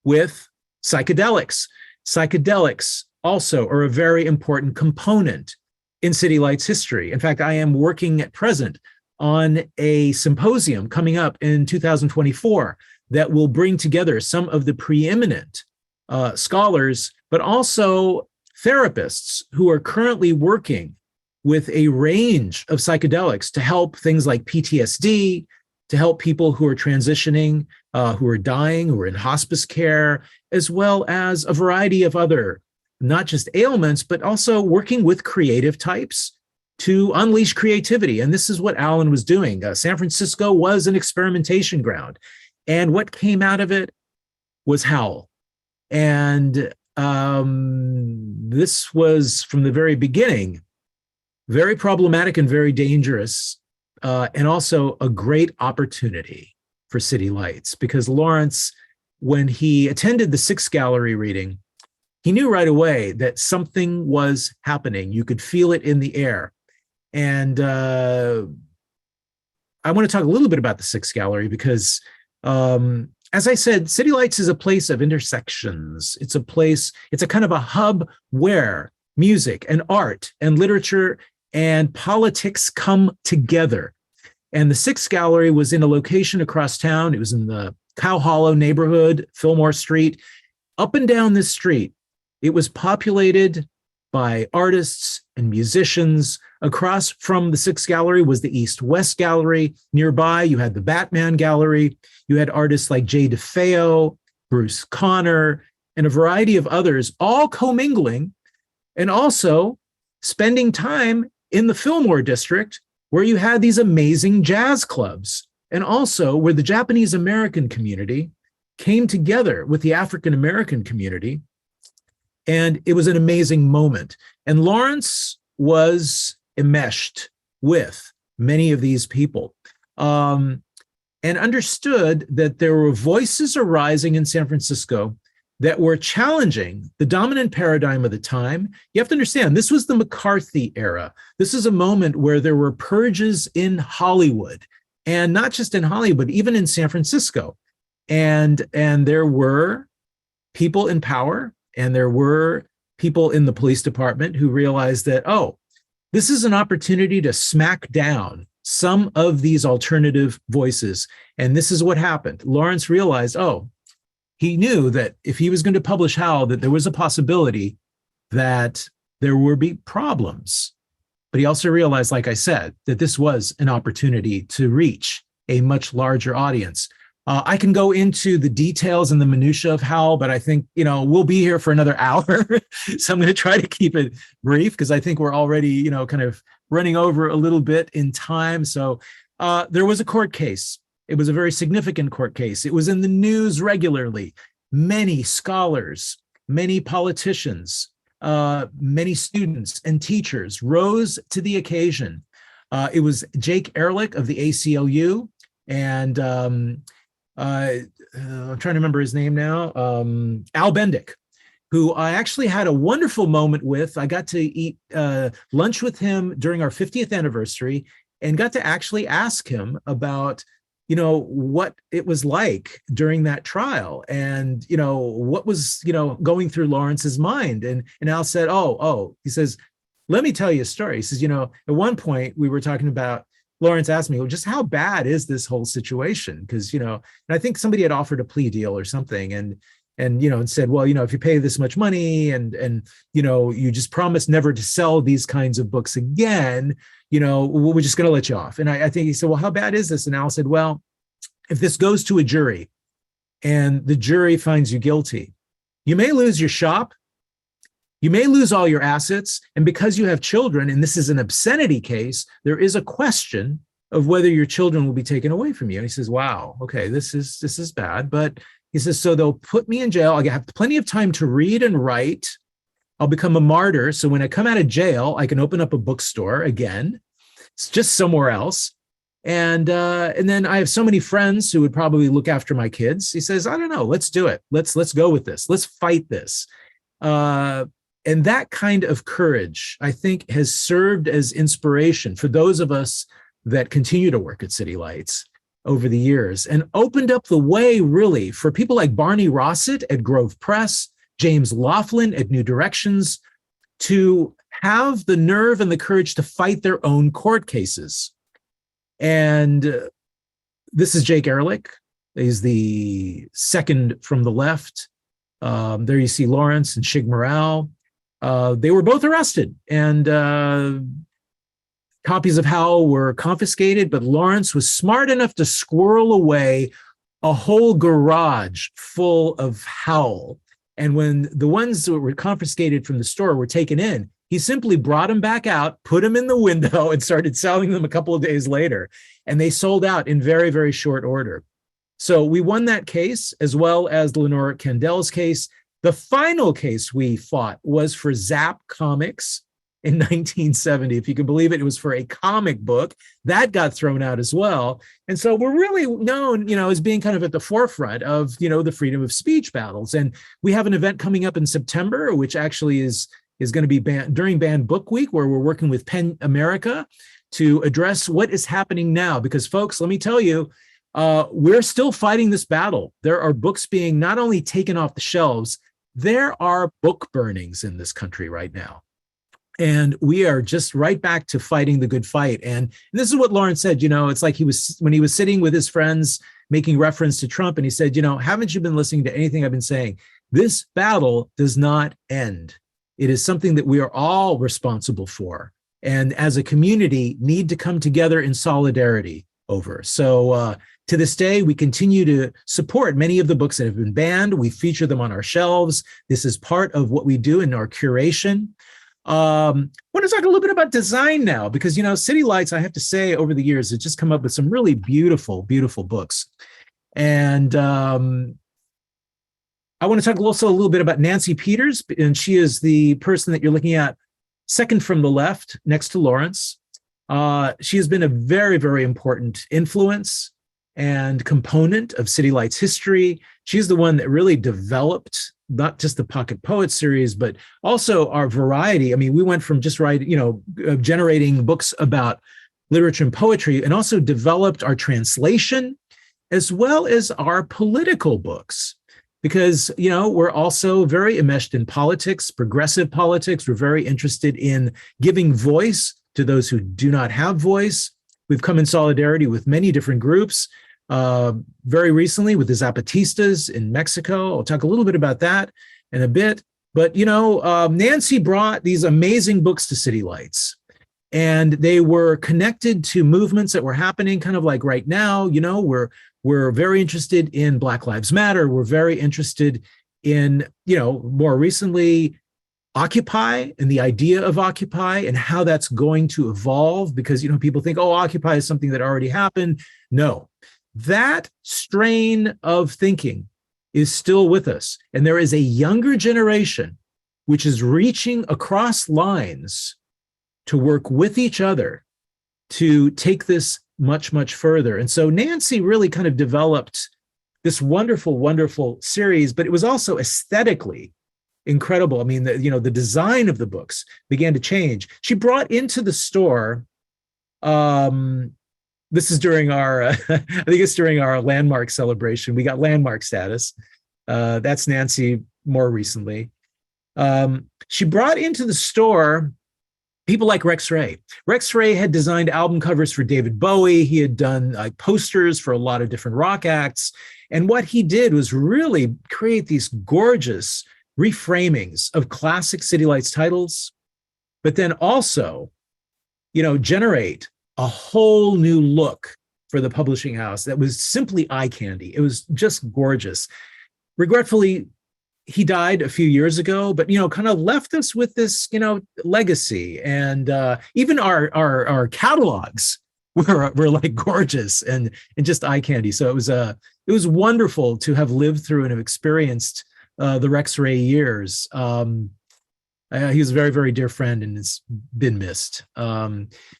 with psychedelics. Psychedelics also are a very important component in City Lights history. In fact, I am working at present on a symposium coming up in 2024 that will bring together some of the preeminent scholars, but also therapists who are currently working with a range of psychedelics to help things like PTSD, to help people who are transitioning, who are dying, who are in hospice care, as well as a variety of other, not just ailments, but also working with creative types to unleash creativity. And this is what Allen was doing. San Francisco was an experimentation ground. And what came out of it was Howl. And this was, from the very beginning, very problematic and very dangerous, and also a great opportunity for City Lights, because Lawrence, when he attended the 6th Gallery reading, he knew right away that something was happening. You could feel it in the air. And I want to talk a little bit about the 6th Gallery because, as I said, City Lights is a place of intersections. It's a kind of a hub where music and art and literature and politics come together. And the 6th Gallery was in a location across town. It was in the Cow Hollow neighborhood, Fillmore Street. Up and down this street, it was populated by artists and musicians. Across from the 6th Gallery was the East-West Gallery. Nearby, you had the Batman Gallery. You had artists like Jay DeFeo, Bruce Conner, and a variety of others, all commingling and also spending time in the Fillmore district, where you had these amazing jazz clubs, and also where the Japanese American community came together with the African American community. And it was an amazing moment. And Lawrence was enmeshed with many of these people, and understood that there were voices arising in San Francisco that were challenging the dominant paradigm of the time. You have to understand, this was the McCarthy era. This is a moment where there were purges in Hollywood, and not just in Hollywood, even in San Francisco. And there were people in power, and there were people in the police department who realized that, oh, this is an opportunity to smack down some of these alternative voices. And this is what happened. Lawrence realized, oh, he knew that if he was going to publish Howl, that there was a possibility that there would be problems. But he also realized, like I said, that this was an opportunity to reach a much larger audience. I can go into the details and the minutia of Howl, but I think, we'll be here for another hour. So I'm going to try to keep it brief, because I think we're already, kind of running over a little bit in time. So there was a court case. It was a very significant court case. It was in the news regularly. Many scholars, many politicians, many students and teachers rose to the occasion. It was Jake Ehrlich of the ACLU, and I'm trying to remember his name now, Al Bendick, who I actually had a wonderful moment with. I got to eat lunch with him during our 50th anniversary, and got to actually ask him about, what it was like during that trial, and, what was, going through Lawrence's mind. And Al said, he says, let me tell you a story. He says, at one point we were talking about, Lawrence asked me, well, just how bad is this whole situation? Because, and I think somebody had offered a plea deal or something, and said, well, if you pay this much money and you just promise never to sell these kinds of books again, we're just going to let you off. And I think he said, well, how bad is this? And Al said, well, if this goes to a jury and the jury finds you guilty, you may lose your shop. You may lose all your assets, and because you have children, and this is an obscenity case, there is a question of whether your children will be taken away from you. And he says, wow, okay, this is bad. But he says, so they'll put me in jail. I have plenty of time to read and write. I'll become a martyr. So when I come out of jail, I can open up a bookstore again. It's just somewhere else. And then I have so many friends who would probably look after my kids. He says, I don't know, let's do it. Let's go with this. Let's fight this. And that kind of courage, I think, has served as inspiration for those of us that continue to work at City Lights over the years, and opened up the way, really, for people like Barney Rossett at Grove Press, James Laughlin at New Directions, to have the nerve and the courage to fight their own court cases. And this is Jake Ehrlich. He's the second from the left. There you see Lawrence and Shig Morale. They were both arrested, and copies of Howl were confiscated, but Lawrence was smart enough to squirrel away a whole garage full of Howl. And when the ones that were confiscated from the store were taken in, he simply brought them back out, put them in the window, and started selling them a couple of days later. And they sold out in very, very short order. So we won that case, as well as Lenore Kendall's case. The final case we fought was for Zap Comics in 1970. If you can believe it, it was for a comic book that got thrown out as well. And so we're really known, as being kind of at the forefront of, the freedom of speech battles. And we have an event coming up in September, which actually is going to be during Banned Book Week, where we're working with PEN America to address what is happening now. Because folks, let me tell you, we're still fighting this battle. There are books being not only taken off the shelves, there are book burnings in this country right now. And we are just right back to fighting the good fight. And this is what Lawrence said, it's like when he was sitting with his friends making reference to Trump, and he said, haven't you been listening to anything I've been saying? This battle does not end. It is something that we are all responsible for, and as a community need to come together in solidarity over. So to this day, we continue to support many of the books that have been banned. We feature them on our shelves. This is part of what we do in our curation. want to talk a little bit about design now, because, City Lights, I have to say, over the years, it's just come up with some really beautiful, beautiful books. And I want to talk also a little bit about Nancy Peters, and she is the person that you're looking at second from the left, next to Lawrence. She has been a very, very important influence and component of City Lights history. She's the one that really developed not just the Pocket Poet series, but also our variety. I mean, we went from just generating books about literature and poetry, and also developed our translation as well as our political books. Because, we're also very enmeshed in politics, progressive politics. We're very interested in giving voice to those who do not have voice. We've come in solidarity with many different groups. Very recently with the Zapatistas in Mexico. I'll talk a little bit about that in a bit. But, Nancy brought these amazing books to City Lights, and they were connected to movements that were happening kind of like right now. We're very interested in Black Lives Matter. We're very interested in, more recently, Occupy and the idea of Occupy and how that's going to evolve, because, people think, oh, Occupy is something that already happened. No. That strain of thinking is still with us. And there is a younger generation which is reaching across lines to work with each other to take this much, much further. And so Nancy really kind of developed this wonderful, wonderful series, but it was also aesthetically incredible. I mean, the design of the books began to change. She brought into the store, this is during our, I think it's during our landmark celebration. We got landmark status. That's Nancy more recently. She brought into the store people like Rex Ray. Rex Ray had designed album covers for David Bowie. He had done posters for a lot of different rock acts. And what he did was really create these gorgeous reframings of classic City Lights titles, but then also, generate a whole new look for the publishing house that was simply eye candy. It was just gorgeous. Regretfully, he died a few years ago, but, kind of left us with this, legacy. And even our catalogs were like gorgeous and just eye candy. So it was wonderful to have lived through and have experienced the Rex Ray years. He was a very, very dear friend and has been missed.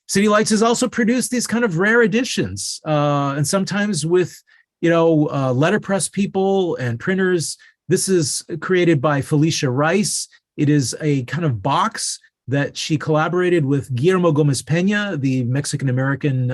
City Lights has also produced these kind of rare editions, and sometimes with, letterpress people and printers. This is created by Felicia Rice. It is a kind of box that she collaborated with Guillermo Gomez Peña, the Mexican-American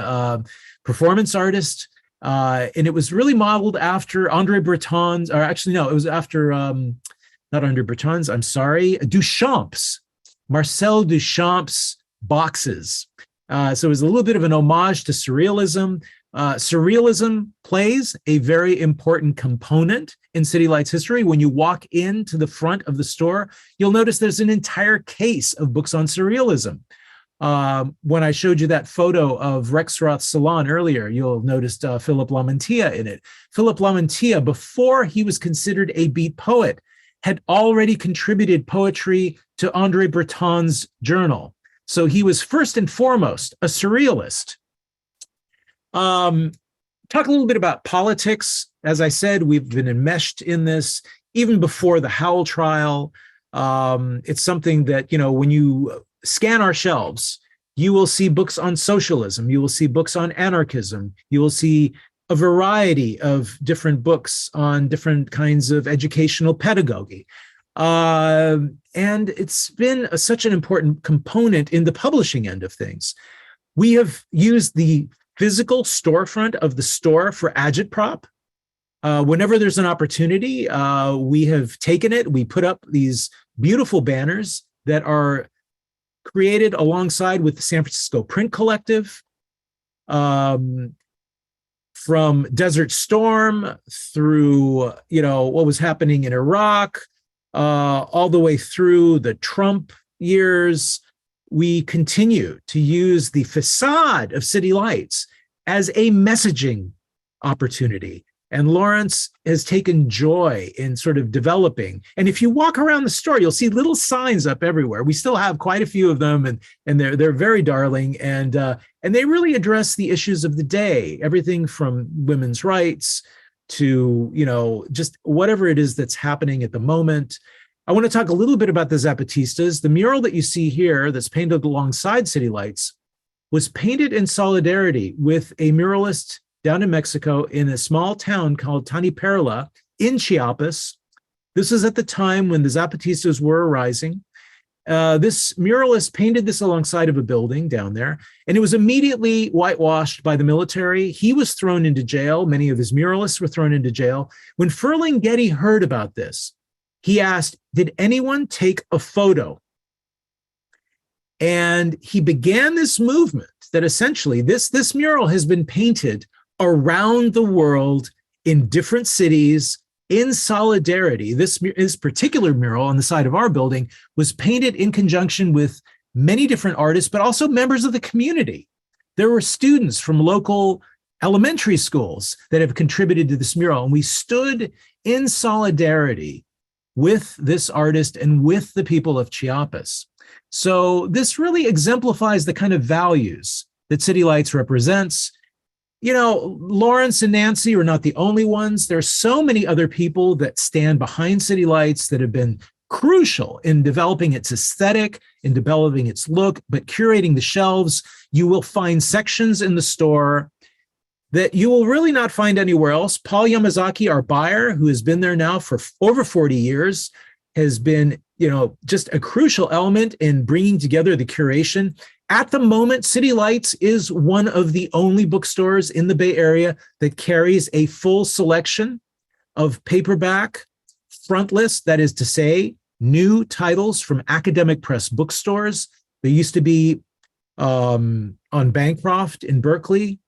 performance artist. And it was really modeled after Andre Breton's, or actually, no, it was after, not Andre Breton's, I'm sorry, Duchamp's, Marcel Duchamp's boxes. So it was a little bit of an homage to surrealism. Surrealism plays a very important component in City Lights history. When you walk into the front of the store, you'll notice there's an entire case of books on surrealism. When I showed you that photo of Rex Roth's salon earlier, you'll notice Philip Lamantia in it. Philip Lamantia, before he was considered a beat poet, had already contributed poetry to Andre Breton's journal. So he was first and foremost a surrealist. Talk a little bit about politics. As I said, we've been enmeshed in this even before the Howell trial. It's something that, when you scan our shelves, you will see books on socialism. You will see books on anarchism. You will see a variety of different books on different kinds of educational pedagogy. And it's been such an important component in the publishing end of things. We have used the physical storefront of the store for agitprop. Whenever there's an opportunity, we have taken it. We put up these beautiful banners that are created alongside with the San Francisco Print Collective, from Desert Storm through, what was happening in Iraq, all the way through the Trump years. We continue to use the facade of City Lights as a messaging opportunity, And Lawrence has taken joy in sort of developing. And if you walk around the store, you'll see little signs up everywhere. We still have quite a few of them, and they're very darling. And they really address the issues of the day, everything from women's rights to, just whatever it is that's happening at the moment. I want to talk a little bit about the Zapatistas. The mural that you see here that's painted alongside City Lights was painted in solidarity with a muralist down in Mexico in a small town called Taniperla in Chiapas. This is at the time when the Zapatistas were arising. This muralist painted this alongside of a building down there, and it was immediately whitewashed by the military. He was thrown into jail. Many of his muralists were thrown into jail. When Ferlinghetti heard about this, he asked, did anyone take a photo? And he began this movement that essentially this mural has been painted around the world in different cities in solidarity. This particular mural on the side of our building was painted in conjunction with many different artists, but also members of the community. There were students from local elementary schools that have contributed to this mural, and we stood in solidarity with this artist and with the people of Chiapas. So this really exemplifies the kind of values that City Lights represents. Lawrence and Nancy are not the only ones. There's so many other people that stand behind City Lights that have been crucial in developing its aesthetic, in developing its look, but curating the shelves. You will find sections in the store that you will really not find anywhere else. Paul Yamazaki, our buyer, who has been there now for over 40 years, has been, just a crucial element in bringing together the curation. At the moment, City Lights is one of the only bookstores in the Bay Area that carries a full selection of paperback frontlist, that is to say, new titles from academic press bookstores. They used to be on Bancroft in Berkeley,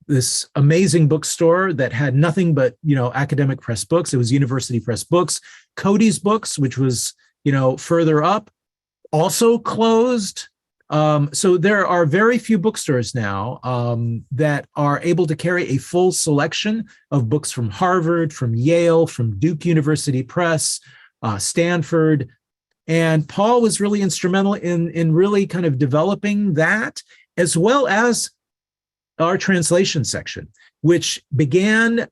this amazing bookstore that had nothing but, academic press books. It was University Press Books. Cody's Books, which was, further up, also closed. So there are very few bookstores now that are able to carry a full selection of books from Harvard, from Yale, from Duke University Press, Stanford. And Paul was really instrumental in really kind of developing that, as well as our translation section, which began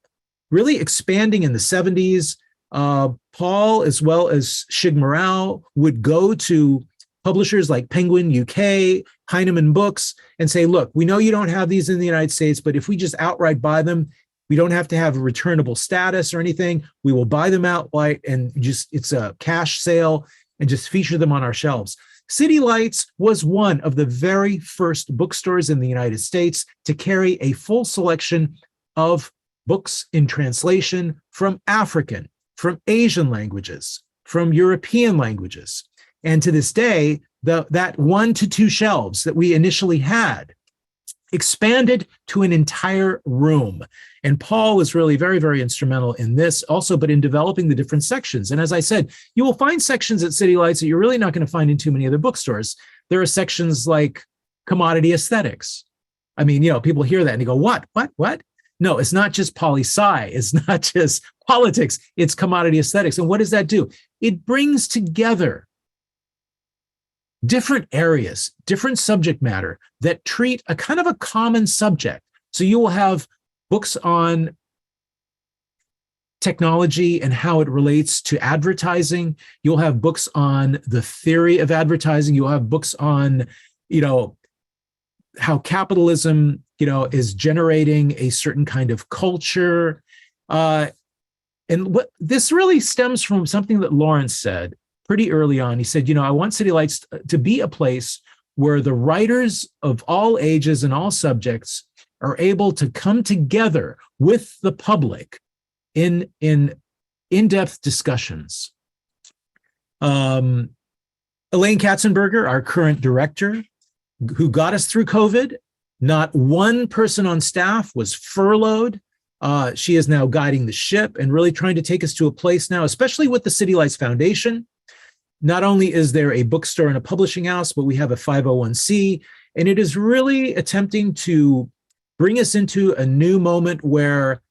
really expanding in the 70s. Paul, as well as Shig Morale, would go to publishers like Penguin UK, Heinemann Books, and say, look, we know you don't have these in the United States, but if we just outright buy them, we don't have to have a returnable status or anything. We will buy them outright and it's a cash sale and just feature them on our shelves. City Lights was one of the very first bookstores in the United States to carry a full selection of books in translation from African, from Asian languages, from European languages. And to this day, that 1 to 2 shelves that we initially had expanded to an entire room. And Paul was really very, very instrumental in this also, but in developing the different sections. And as I said, you will find sections at City Lights that you're really not going to find in too many other bookstores. There are sections like commodity aesthetics. I mean, people hear that and they go, what? No, it's not just poli-sci. It's not just politics. It's commodity aesthetics. And what does that do? It brings together different areas, different subject matter that treat a kind of a common subject. So you will have books on technology and how it relates to advertising. You'll have books on the theory of advertising. You'll have books on, how capitalism, is generating a certain kind of culture. And what this really stems from something that Lawrence said pretty early on. He said, I want City Lights to be a place where the writers of all ages and all subjects are able to come together with the public in in-depth discussions. Elaine Katzenberger, our current director, who got us through COVID, not one person on staff was furloughed. She is now guiding the ship and really trying to take us to a place now, especially with the City Lights Foundation. Not only is there a bookstore and a publishing house, but we have a 501c, and it is really attempting to bring us into a new moment where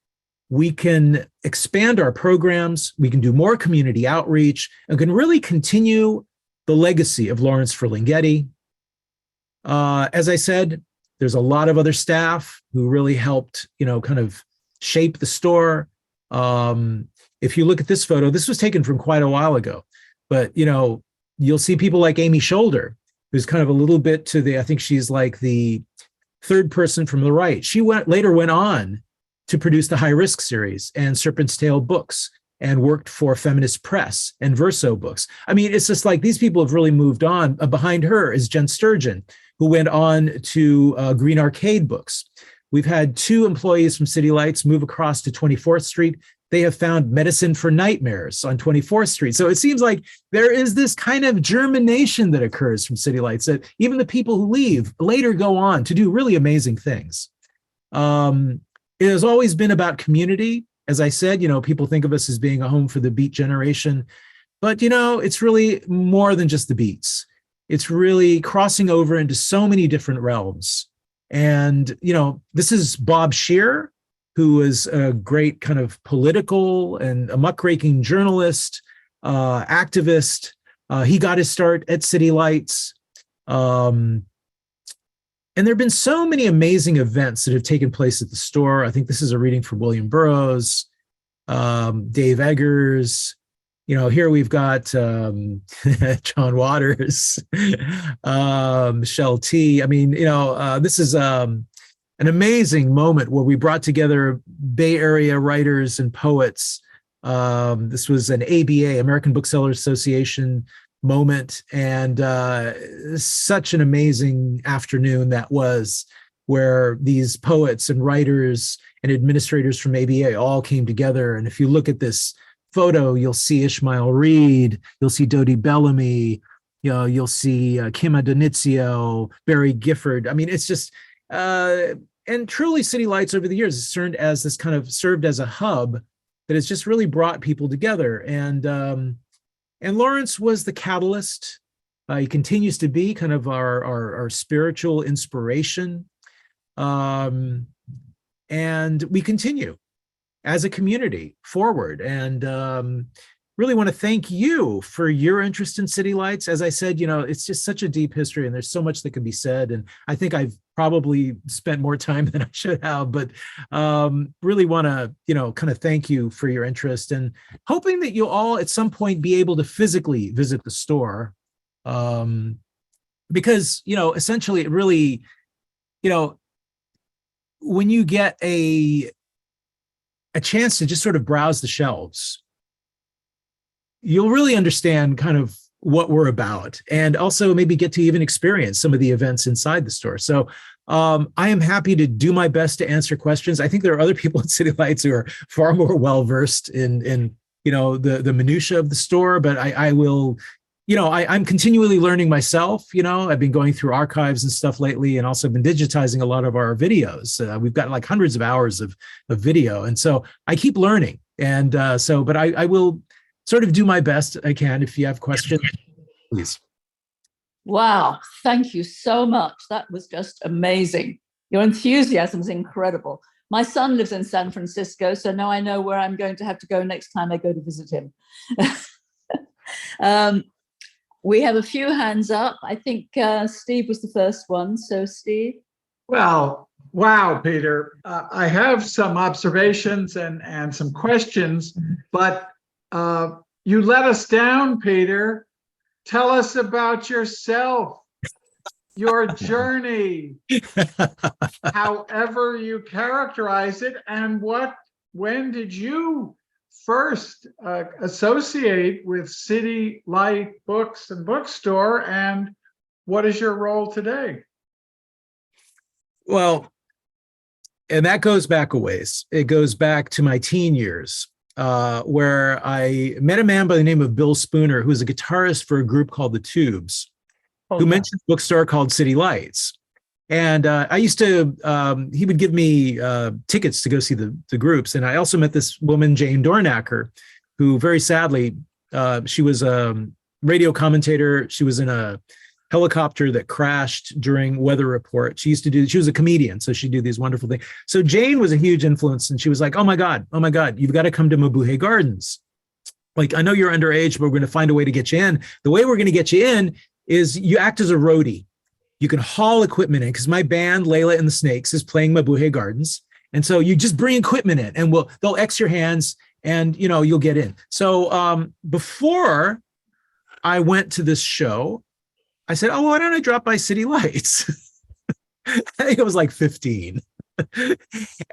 we can expand our programs, we can do more community outreach, and can really continue the legacy of Lawrence Ferlinghetti. As I said, there's a lot of other staff who really helped, kind of shape the store. If you look at this photo, this was taken from quite a while ago, but, you'll see people like Amy Shoulder, who's kind of a little bit to the, I think she's like the third person from the right. She later went on to produce the High Risk series and Serpent's Tail books, and worked for Feminist Press and Verso books. I mean, it's just like these people have really moved on. Behind her is Jen Sturgeon, who went on to Green Arcade Books. We've had 2 employees from City Lights move across to 24th Street. They have found medicine for nightmares on 24th Street. So it seems like there is this kind of germination that occurs from City Lights, that even the people who leave later go on to do really amazing things. It has always been about community. As I said, people think of us as being a home for the beat generation, but it's really more than just the beats. It's really crossing over into so many different realms. And, this is Bob Scheer, who is a great kind of political and a muckraking journalist, activist. He got his start at City Lights. And there have been so many amazing events that have taken place at the store. I think this is a reading from William Burroughs, Dave Eggers. Here we've got John Waters, Michelle T. I mean, this is an amazing moment where we brought together Bay Area writers and poets. This was an ABA, American Booksellers Association moment, and such an amazing afternoon that was, where these poets and writers and administrators from ABA all came together. And if you look at this photo, you'll see Ishmael Reed, you'll see Dodie Bellamy, you'll see Kim Adonizio, Barry Gifford. I mean, it's just, and truly City Lights over the years has served as a hub that has just really brought people together. And Lawrence was the catalyst. He continues to be kind of our spiritual inspiration. And we continue as a community forward. And really want to thank you for your interest in City Lights. As I said, it's just such a deep history, and there's so much that can be said. And I think I've probably spent more time than I should have, but really want to, kind of thank you for your interest, and hoping that you'll all at some point be able to physically visit the store. Because, essentially it really, when you get a chance to just sort of browse the shelves, you'll really understand kind of what we're about, and also maybe get to even experience some of the events inside the store. So I am happy to do my best to answer questions. I think there are other people at City Lights who are far more well-versed in the minutia of the store, but I will, I'm continually learning myself. I've been going through archives and stuff lately, and also been digitizing a lot of our videos. We've got like hundreds of hours of video. And so I keep learning. And but I will sort of do my best I can. If you have questions, please. Wow, thank you so much. That was just amazing. Your enthusiasm is incredible. My son lives in San Francisco, so now I know where I'm going to have to go next time I go to visit him. We have a few hands up. I think Steve was the first one. So Steve. Well, wow, Peter. I have some observations and some questions, but you let us down, Peter. Tell us about yourself, your journey, however you characterize it, and when did you first associate with City Light Books and Bookstore, and what is your role today? Well, and that goes back a ways. It goes back to my teen years, where I met a man by the name of Bill Spooner, who was a guitarist for a group called The Tubes, who mentioned a bookstore called City Lights. And I used to, he would give me tickets to go see the groups. And I also met this woman, Jane Dornacker, who very sadly, she was a radio commentator. She was in a helicopter that crashed during weather report. She was a comedian, so she'd do these wonderful things. So Jane was a huge influence, and she was like, oh my God, you've got to come to Mabuhay Gardens. Like, I know you're underage, but we're going to find a way to get you in. The way we're going to get you in is you act as a roadie. You can haul equipment in, because my band, Layla and the Snakes, is playing Mabuhay Gardens. And so you just bring equipment in, and they'll X your hands, and you'll get in. So before I went to this show, I said, oh, why don't I drop by City Lights? I think it was like 15. And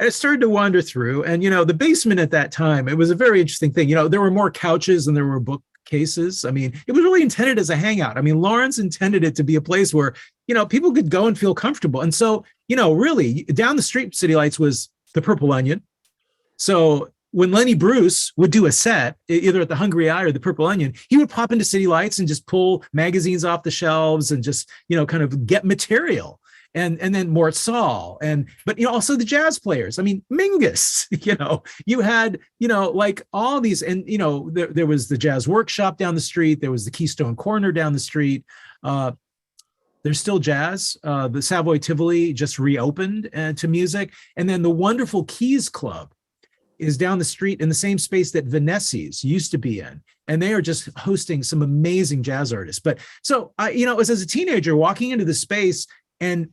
I started to wander through, and the basement at that time, it was a very interesting thing. There were more couches than there were bookcases. I mean, it was really intended as a hangout. I mean, Lawrence intended it to be a place where people could go and feel comfortable. And so really down the street, City Lights was the Purple Onion. So when Lenny Bruce would do a set, either at the Hungry Eye or the Purple Onion, he would pop into City Lights and just pull magazines off the shelves and just kind of get material. And then Mort Saul, but also the jazz players. I mean, Mingus, you had, like all these, and there was the Jazz Workshop down the street, there was the Keystone Corner down the street. There's still jazz. The Savoy Tivoli just reopened to music. And then the wonderful Keys Club is down the street in the same space that Vanessi's used to be in. And they are just hosting some amazing jazz artists. But so, it was as a teenager walking into the space, and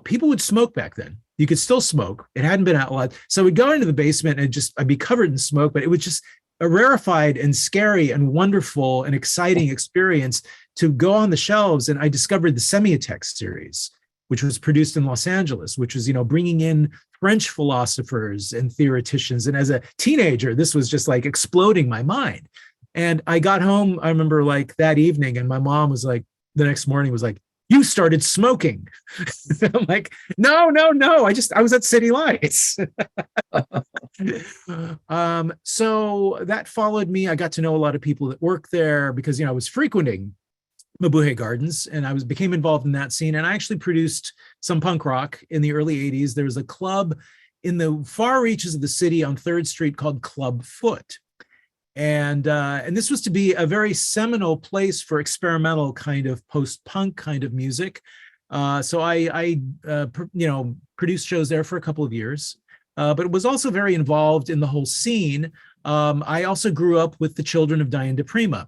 people would smoke back then. You could still smoke. It hadn't been outlawed. So we'd go into the basement and I'd be covered in smoke, but it was just a rarefied and scary and wonderful and exciting experience to go on the shelves. And I discovered the Semiotext series, which was produced in Los Angeles, which was, bringing in French philosophers and theoreticians. And as a teenager, this was just like exploding my mind. And I got home, I remember like that evening, and my mom was like, the next morning was like, you started smoking. I'm like, no. I was at City Lights. So that followed me. I got to know a lot of people that work there because, I was frequenting Mabuhay Gardens, and I became involved in that scene. And I actually produced some punk rock in the early 80s. There was a club in the far reaches of the city on 3rd Street called Club Foot. And this was to be a very seminal place for experimental kind of post-punk kind of music. So I produced shows there for a couple of years, but was also very involved in the whole scene. I also grew up with the children of Diane DePrima,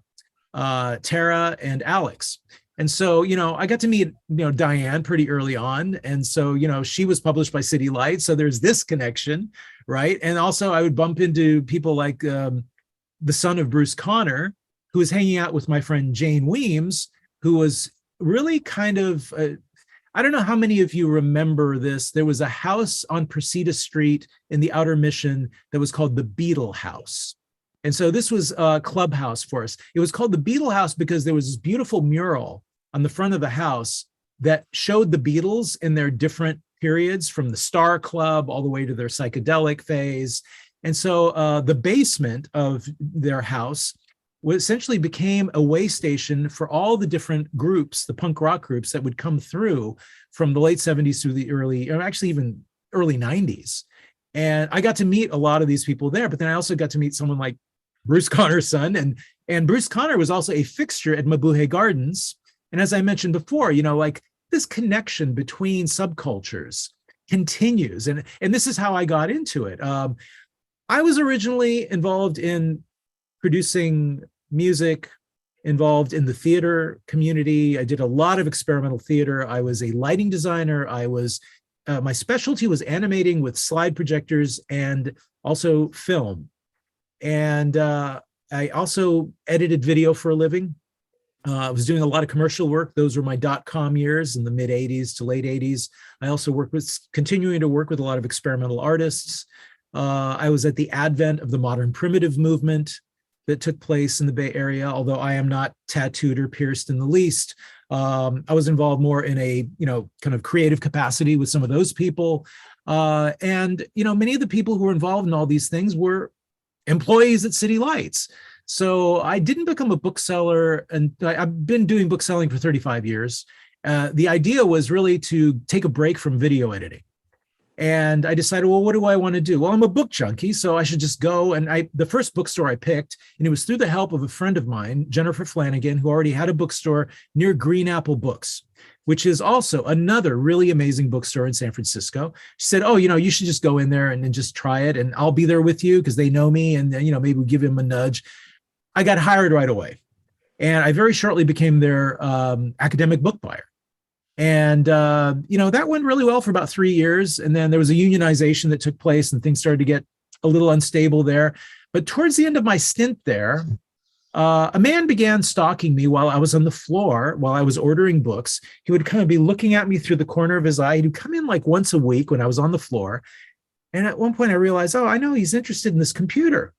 Tara and Alex. And so, I got to meet, Diane pretty early on. And so, she was published by City Lights. So there's this connection, right? And also I would bump into people like the son of Bruce Conner, who was hanging out with my friend Jane Weems, who was really kind of, I don't know how many of you remember this. There was a house on Presida Street in the Outer Mission that was called the Beetle House. And so this was a clubhouse for us. It was called the Beetle House because there was this beautiful mural on the front of the house that showed the Beatles in their different periods, from the Star Club all the way to their psychedelic phase. And so the basement of their house essentially became a way station for all the different groups, the punk rock groups that would come through from the late 70s through the early 90s. And I got to meet a lot of these people there, but then I also got to meet someone like Bruce Conner's son. And Bruce Conner was also a fixture at Mabuhay Gardens. And as I mentioned before, like this connection between subcultures continues. And this is how I got into it. I was originally involved in producing music, involved in the theater community. I did a lot of experimental theater. I was a lighting designer. My specialty was animating with slide projectors and also film. And I also edited video for a living. I was doing a lot of commercial work. Those were my .com years in the mid 80s to late 80s. I also continuing to work with a lot of experimental artists. I was at the advent of the modern primitive movement that took place in the Bay Area, although I am not tattooed or pierced in the least. I was involved more in a, kind of creative capacity with some of those people. And many of the people who were involved in all these things were employees at City Lights. So I didn't become a bookseller, and I've been doing bookselling for 35 years. The idea was really to take a break from video editing And I decided, well, what do I want to do? Well, I'm a book junkie, so I should just go. And the first bookstore I picked, and it was through the help of a friend of mine, Jennifer Flanagan, who already had a bookstore near Green Apple Books, which is also another really amazing bookstore in San Francisco. She said, oh, you should just go in there and just try it. And I'll be there with you because they know me. And, maybe we'll give him a nudge. I got hired right away. And I very shortly became their academic book buyer. And, that went really well for about 3 years. And then there was a unionization that took place and things started to get a little unstable there. But towards the end of my stint there, a man began stalking me while I was on the floor, while I was ordering books. He would kind of be looking at me through the corner of his eye. He'd come in like once a week when I was on the floor. And at one point I realized, oh, I know he's interested in this computer.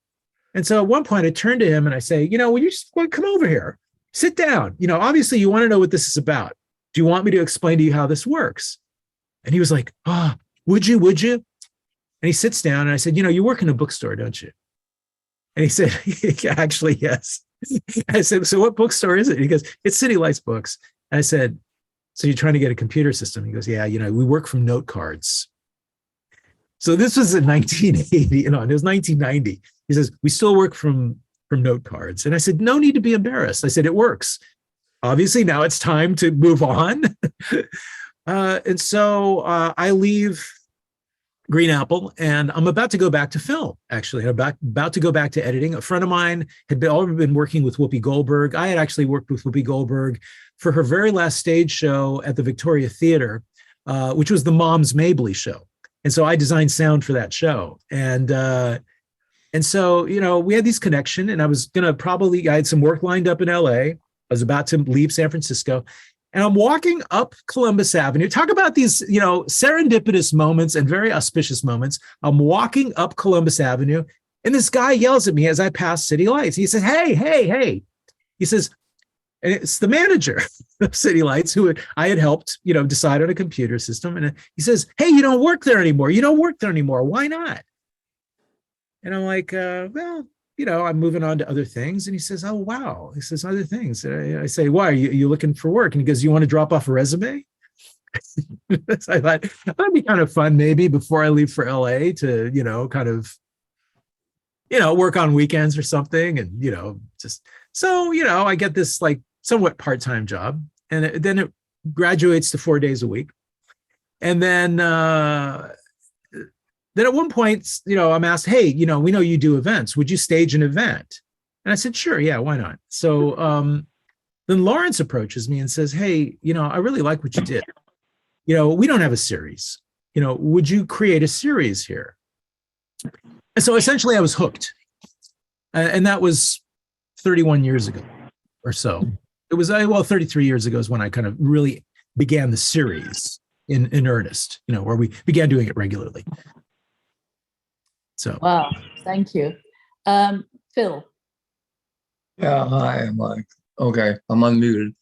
And so at one point I turned to him and I say, will you just come over here, sit down? Obviously you want to know what this is about. Do you want me to explain to you how this works? And he was like, would you? And he sits down and I said, you work in a bookstore, don't you? And he said, actually, yes. I said, so what bookstore is it? He goes, it's City Lights Books. And I said, so you're trying to get a computer system? He goes, yeah, we work from note cards. So this was in 1980, it was 1990. He says, we still work from note cards. And I said, no need to be embarrassed. I said, it works. Obviously, now it's time to move on. And so I leave Green Apple and I'm about to go back to film, actually. I'm about to go back to editing. A friend of mine had already been working with Whoopi Goldberg. I had actually worked with Whoopi Goldberg for her very last stage show at the Victoria Theater, which was the Moms Mabley show. And so I designed sound for that show. And so, we had this connection and I was going to I had some work lined up in LA. I was about to leave San Francisco and I'm walking up Columbus Avenue. Talk about these, serendipitous moments and very auspicious moments. I'm walking up Columbus Avenue and this guy yells at me as I pass City Lights. He says, hey. He says, and it's the manager of City Lights who I had helped, decide on a computer system. And he says, hey, you don't work there anymore. Why not? And I'm like, well, I'm moving on to other things. And he says, oh, wow. He says, other things. And I say, why? Are you looking for work? And he goes, you want to drop off a resume? So I thought that'd be kind of fun maybe before I leave for LA to, kind of, work on weekends or something. And, I get this like somewhat part-time job and then it graduates to 4 days a week. And then at one point, I'm asked, hey, we know you do events. Would you stage an event? And I said, sure. Yeah, why not? So then Lawrence approaches me and says, hey, I really like what you did. We don't have a series. Would you create a series here? And so essentially I was hooked. And that was 31 years ago or so. It was, 33 years ago is when I kind of really began the series in earnest, where we began doing it regularly. So. Wow, thank you. Phil. Yeah, hi, I'm like, okay, I'm unmuted.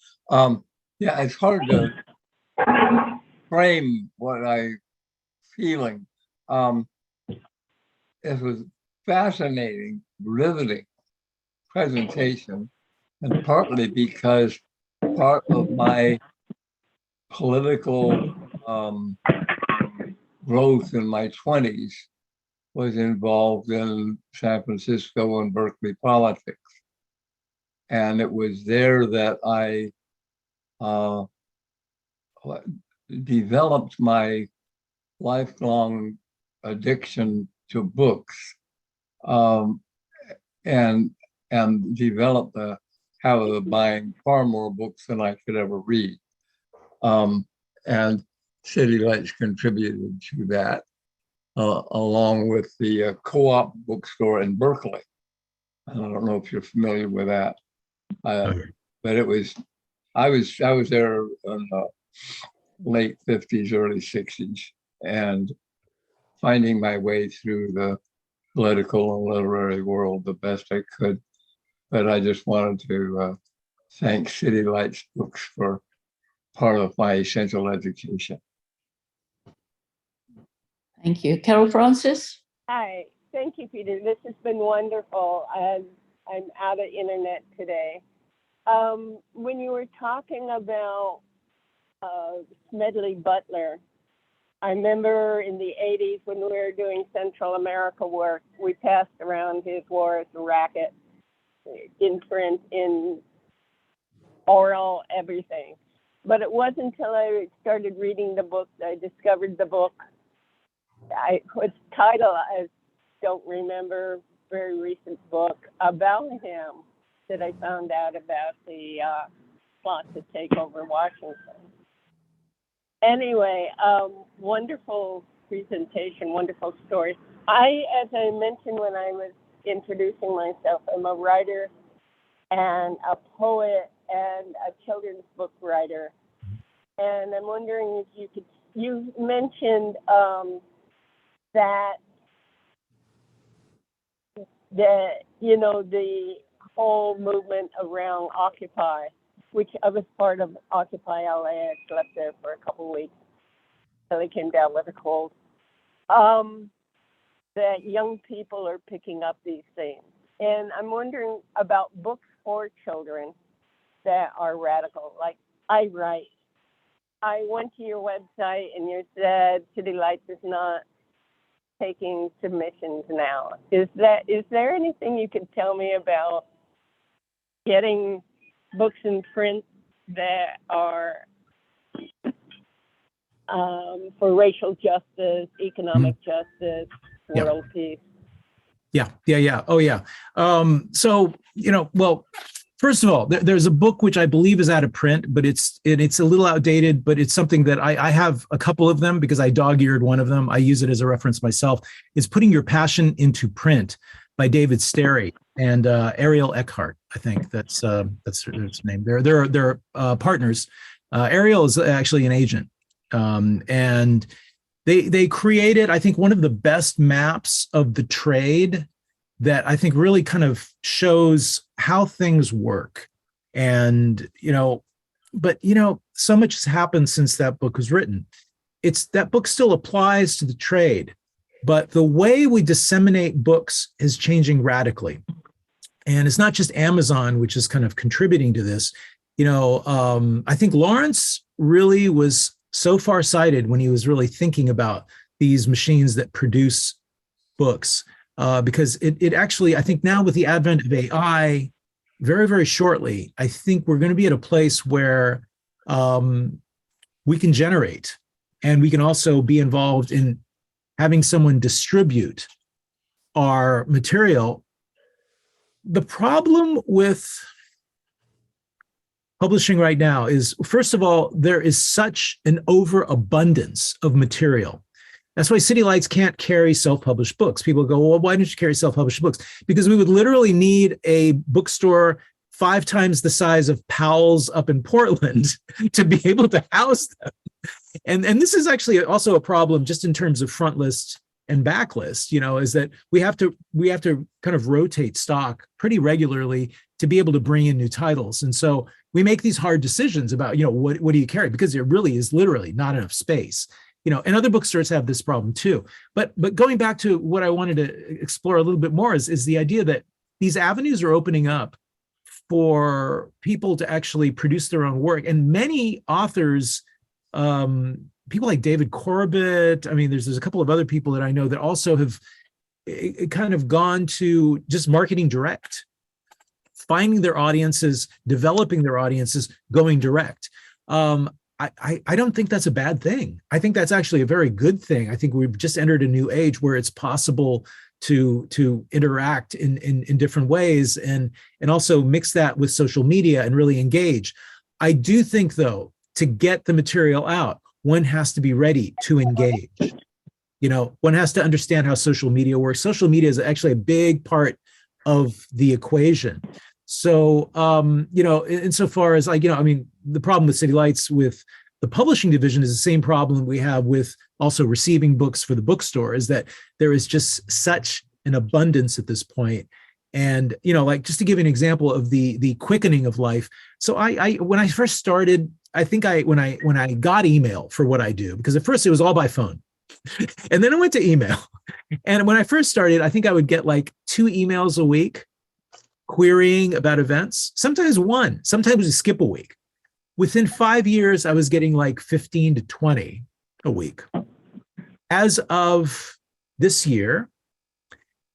Yeah, it's hard to frame what I'm feeling. It was fascinating, riveting presentation, and partly because part of my political growth in my 20s was involved in San Francisco and Berkeley politics. And it was there that I developed my lifelong addiction to books, and developed the habit of buying far more books than I could ever read. And City Lights contributed to that. Along with the co-op bookstore in Berkeley. I don't know if you're familiar with that, but I was there in the late 50s, early 60s, and finding my way through the political and literary world the best I could. But I just wanted to thank City Lights Books for part of my essential education. Thank you. Carol Francis? Hi. Thank you, Peter. This has been wonderful. I'm out of internet today. When you were talking about Smedley Butler, I remember in the 80s when we were doing Central America work, we passed around his Wars Racket in print, in oral, everything. But it wasn't until I started reading the book that I discovered the book. Its title, I don't remember, very recent book about him that I found out about the plot to take over Washington. Anyway, wonderful presentation, wonderful story. As I mentioned when I was introducing myself, I'm a writer and a poet and a children's book writer. And I'm wondering if you mentioned that the whole movement around Occupy, which I was part of Occupy LA. I slept there for a couple of weeks until I came down with a cold. That young people are picking up these things. And I'm wondering about books for children that are radical. Like, I write. I went to your website and you said City Lights is not taking submissions now. Is there anything you can tell me about getting books in print that are for racial justice, economic justice, world peace? Yeah. Oh, yeah. So, well, first of all, there's a book which I believe is out of print, but it's a little outdated, but it's something that I have a couple of them because I dog-eared one of them. I use it as a reference myself. It's Putting Your Passion into Print by David Sterry and Ariel Eckhart. I think that's his name. They're partners. Ariel is actually an agent, and they created, I think, one of the best maps of the trade that I think really kind of shows how things work. And, but so much has happened since that book was written. That book still applies to the trade, but the way we disseminate books is changing radically. And it's not just Amazon, which is kind of contributing to this. I think Lawrence really was so far-sighted when he was really thinking about these machines that produce books, because it actually, I think now with the advent of AI, very, very shortly, I think we're going to be at a place where we can generate, and we can also be involved in having someone distribute our material. The problem with publishing right now is, first of all, there is such an overabundance of material. That's why City Lights can't carry self-published books. People go, well, why don't you carry self-published books? Because we would literally need a bookstore 5 times the size of Powell's up in Portland to be able to house them. And this is actually also a problem just in terms of front list and backlist, is that we have to kind of rotate stock pretty regularly to be able to bring in new titles. And so we make these hard decisions about, what do you carry? Because there really is literally not enough space. And other bookstores have this problem too. But going back to what I wanted to explore a little bit more is the idea that these avenues are opening up for people to actually produce their own work. And many authors, people like David Corbett, I mean, there's a couple of other people that I know that also have kind of gone to just marketing direct, finding their audiences, developing their audiences, going direct. I don't think that's a bad thing. I think that's actually a very good thing. I think we've just entered a new age where it's possible to interact in different ways and also mix that with social media and really engage. I do think, though, to get the material out, one has to be ready to engage. One has to understand how social media works. Social media is actually a big part of the equation. So, insofar as the problem with City Lights with the publishing division is the same problem we have with also receiving books for the bookstore, is that there is just such an abundance at this point. And, just to give you an example of the quickening of life. So when I first started, I think when I got email for what I do, because at first it was all by phone and then I went to email. And when I first started, I think I would get like 2 emails a week querying about events, sometimes 1, sometimes we skip a week. Within 5 years, I was getting like 15 to 20 a week. as of this year,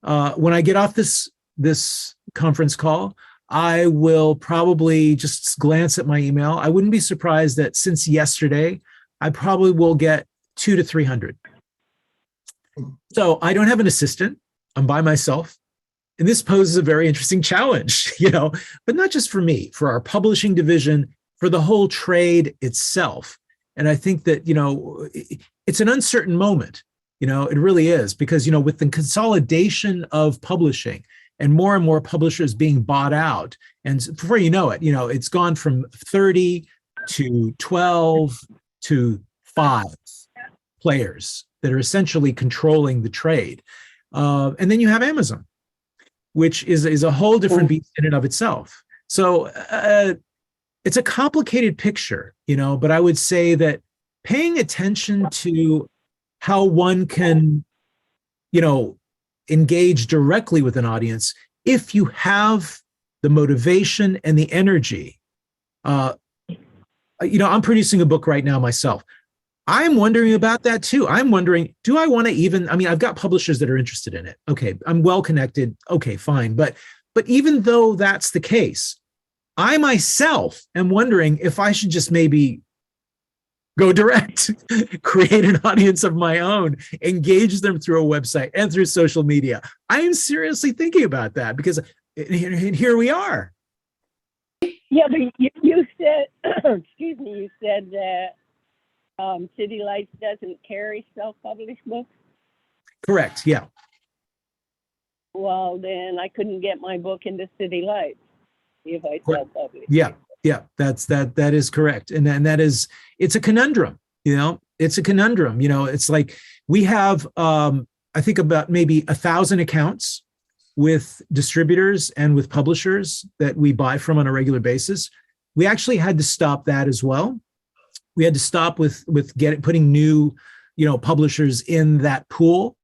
when I get off this conference call, I will probably just glance at my email. I wouldn't be surprised that since yesterday, I probably will get 200 to 300. So I don't have an assistant. I'm by myself. And this poses a very interesting challenge, but not just for me, for our publishing division, for the whole trade itself. And I think that, it's an uncertain moment, it really is, because, with the consolidation of publishing and more publishers being bought out, and before you know it, it's gone from 30 to 12 to 5 players that are essentially controlling the trade. And then you have Amazon, which is a whole different beast in and of itself. So it's a complicated picture, but I would say that paying attention to how one can, engage directly with an audience, if you have the motivation and the energy. I'm producing a book right now myself. I'm wondering about that too. I'm wondering, do I want to I've got publishers that are interested in it. Okay, I'm well connected. Okay, fine. But even though that's the case, I myself am wondering if I should just maybe go direct, create an audience of my own, engage them through a website and through social media. I am seriously thinking about that because here we are. Yeah, but you said, excuse me, you said that City Lights doesn't carry self-published books? Correct, yeah. Well, then I couldn't get my book into City Lights if I self-published. Yeah, that is correct. And that is, it's a conundrum, it's a conundrum. It's like we have, I think about maybe 1,000 accounts with distributors and with publishers that we buy from on a regular basis. We actually had to stop that as well. We had to stop with putting new, publishers in that pool,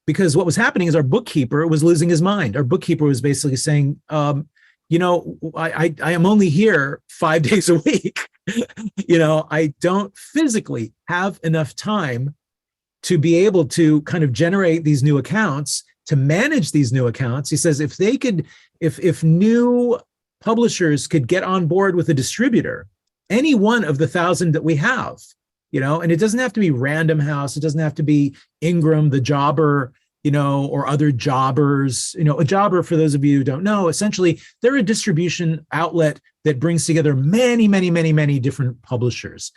because what was happening is our bookkeeper was losing his mind. Our bookkeeper was basically saying, I am only here 5 days a week. I don't physically have enough time to be able to kind of generate these new accounts, to manage these new accounts. He says if new publishers could get on board with a distributor, any one of the 1,000 that we have, and it doesn't have to be Random House, it doesn't have to be Ingram, the Jobber, or other jobbers. A jobber, for those of you who don't know, essentially they're a distribution outlet that brings together many, many, many, many different publishers.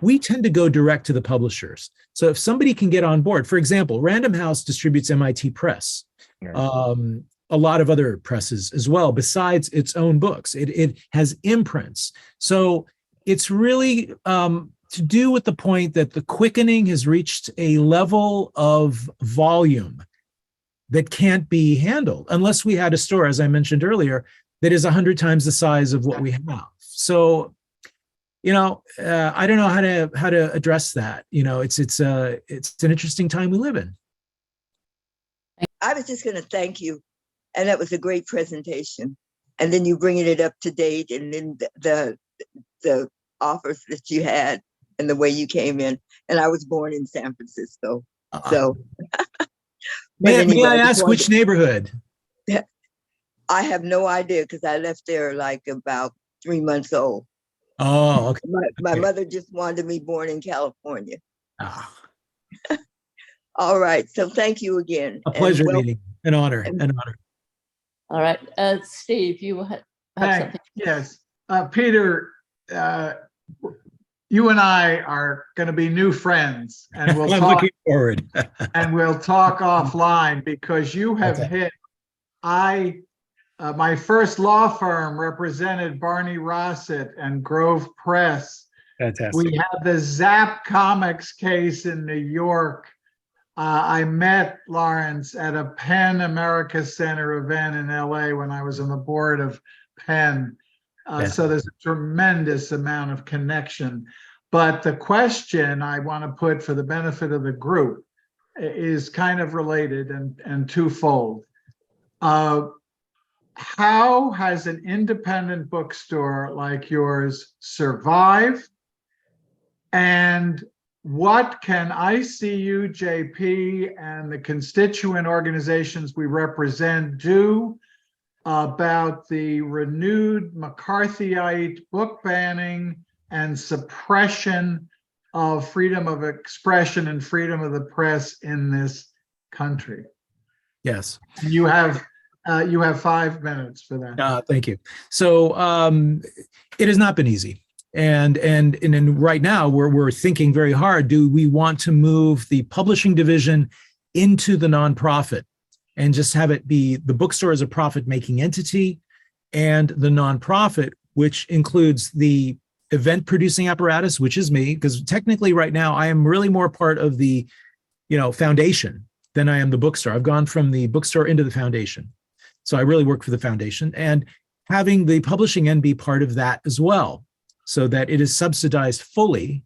We tend to go direct to the publishers. So if somebody can get on board, for example, Random House distributes MIT Press, a lot of other presses as well, besides its own books. It has imprints. So it's really to do with the point that the quickening has reached a level of volume that can't be handled unless we had a store, as I mentioned earlier, that is 100 times the size of what we have. So, I don't know how to address that. It's an interesting time we live in. I was just going to thank you, and that was a great presentation. And then you bringing it up to date, and then the offers that you had and the way you came in. And I was born in San Francisco, so. May I ask which neighborhood? I have no idea, because I left there like about 3 months old. Oh, okay. My mother just wanted me born in California. Oh. All right. So thank you again. A pleasure meeting. An honor. All right. Steve, you have something. Yes. Peter, you and I are going to be new friends, and we'll I'm talk, looking forward. and we'll talk offline, because you have hit, my first law firm represented Barney Rossett and Grove Press. Fantastic. We had the Zap Comics case in New York. I met Lawrence at a PEN America Center event in LA when I was on the board of PEN. So there's a tremendous amount of connection. But the question I want to put for the benefit of the group is kind of related and twofold. How has an independent bookstore like yours survived? And what can ICUJP and the constituent organizations we represent do about the renewed McCarthyite book banning and suppression of freedom of expression and freedom of the press in this country? Yes. You have 5 minutes for that. Thank you. So it has not been easy. And right now we're thinking very hard. Do we want to move the publishing division into the nonprofit and just have it be the bookstore as a profit-making entity, and the nonprofit, which includes the event-producing apparatus, which is me, because technically right now I am really more part of the, foundation than I am the bookstore. I've gone from the bookstore into the foundation. So I really work for the foundation, and having the publishing end be part of that as well, so that it is subsidized fully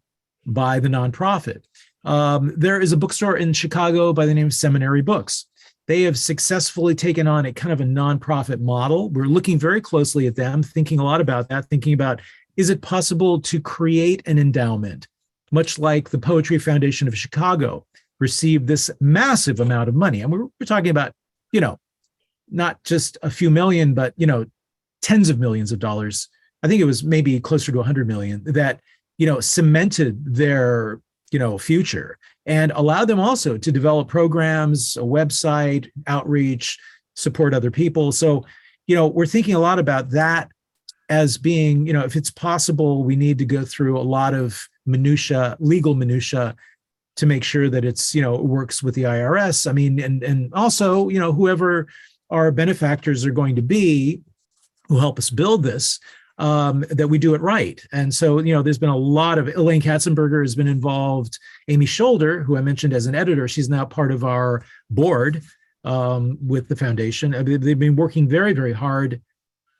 by the nonprofit. There is a bookstore in Chicago by the name of Seminary Books. They have successfully taken on a kind of a nonprofit model. We're looking very closely at them, thinking a lot about that, thinking about, is it possible to create an endowment, much like the Poetry Foundation of Chicago received this massive amount of money? And we're talking about, not just a few million, but, tens of millions of dollars. I think it was maybe closer to 100 million that, cemented their, future, and allowed them also to develop programs, a website, outreach, support other people. So, we're thinking a lot about that as being, if it's possible, we need to go through a lot of legal minutia, to make sure that it's, works with the IRS. I mean, and also, whoever our benefactors are going to be who help us build this, that we do it right. And so, there's been a lot of, Elaine Katzenberger has been involved. Amy Shoulder, who I mentioned as an editor, she's now part of our board with the foundation. They've been working very, very hard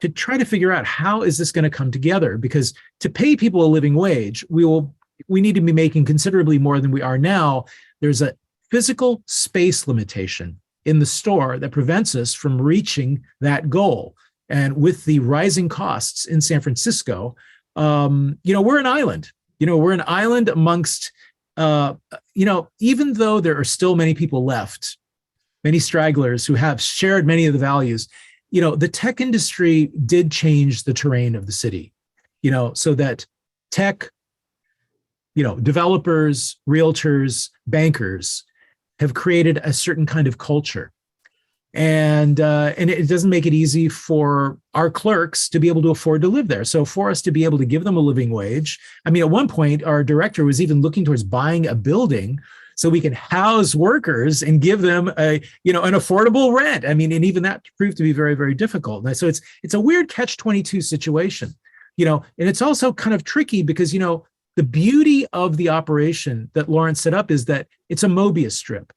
to try to figure out how is this going to come together, because to pay people a living wage, we need to be making considerably more than we are now. There's a physical space limitation in the store that prevents us from reaching that goal. And with the rising costs in San Francisco, we're an island. We're an island amongst, even though there are still many people left, many stragglers who have shared many of the values, the tech industry did change the terrain of the city, so that tech, developers, realtors, bankers have created a certain kind of culture. And it doesn't make it easy for our clerks to be able to afford to live there. So for us to be able to give them a living wage, I mean, at one point, our director was even looking towards buying a building so we can house workers and give them an affordable rent. I mean, and even that proved to be very, very difficult. And so it's a weird catch-22 situation, and it's also kind of tricky because, the beauty of the operation that Lawrence set up is that it's a Mobius strip.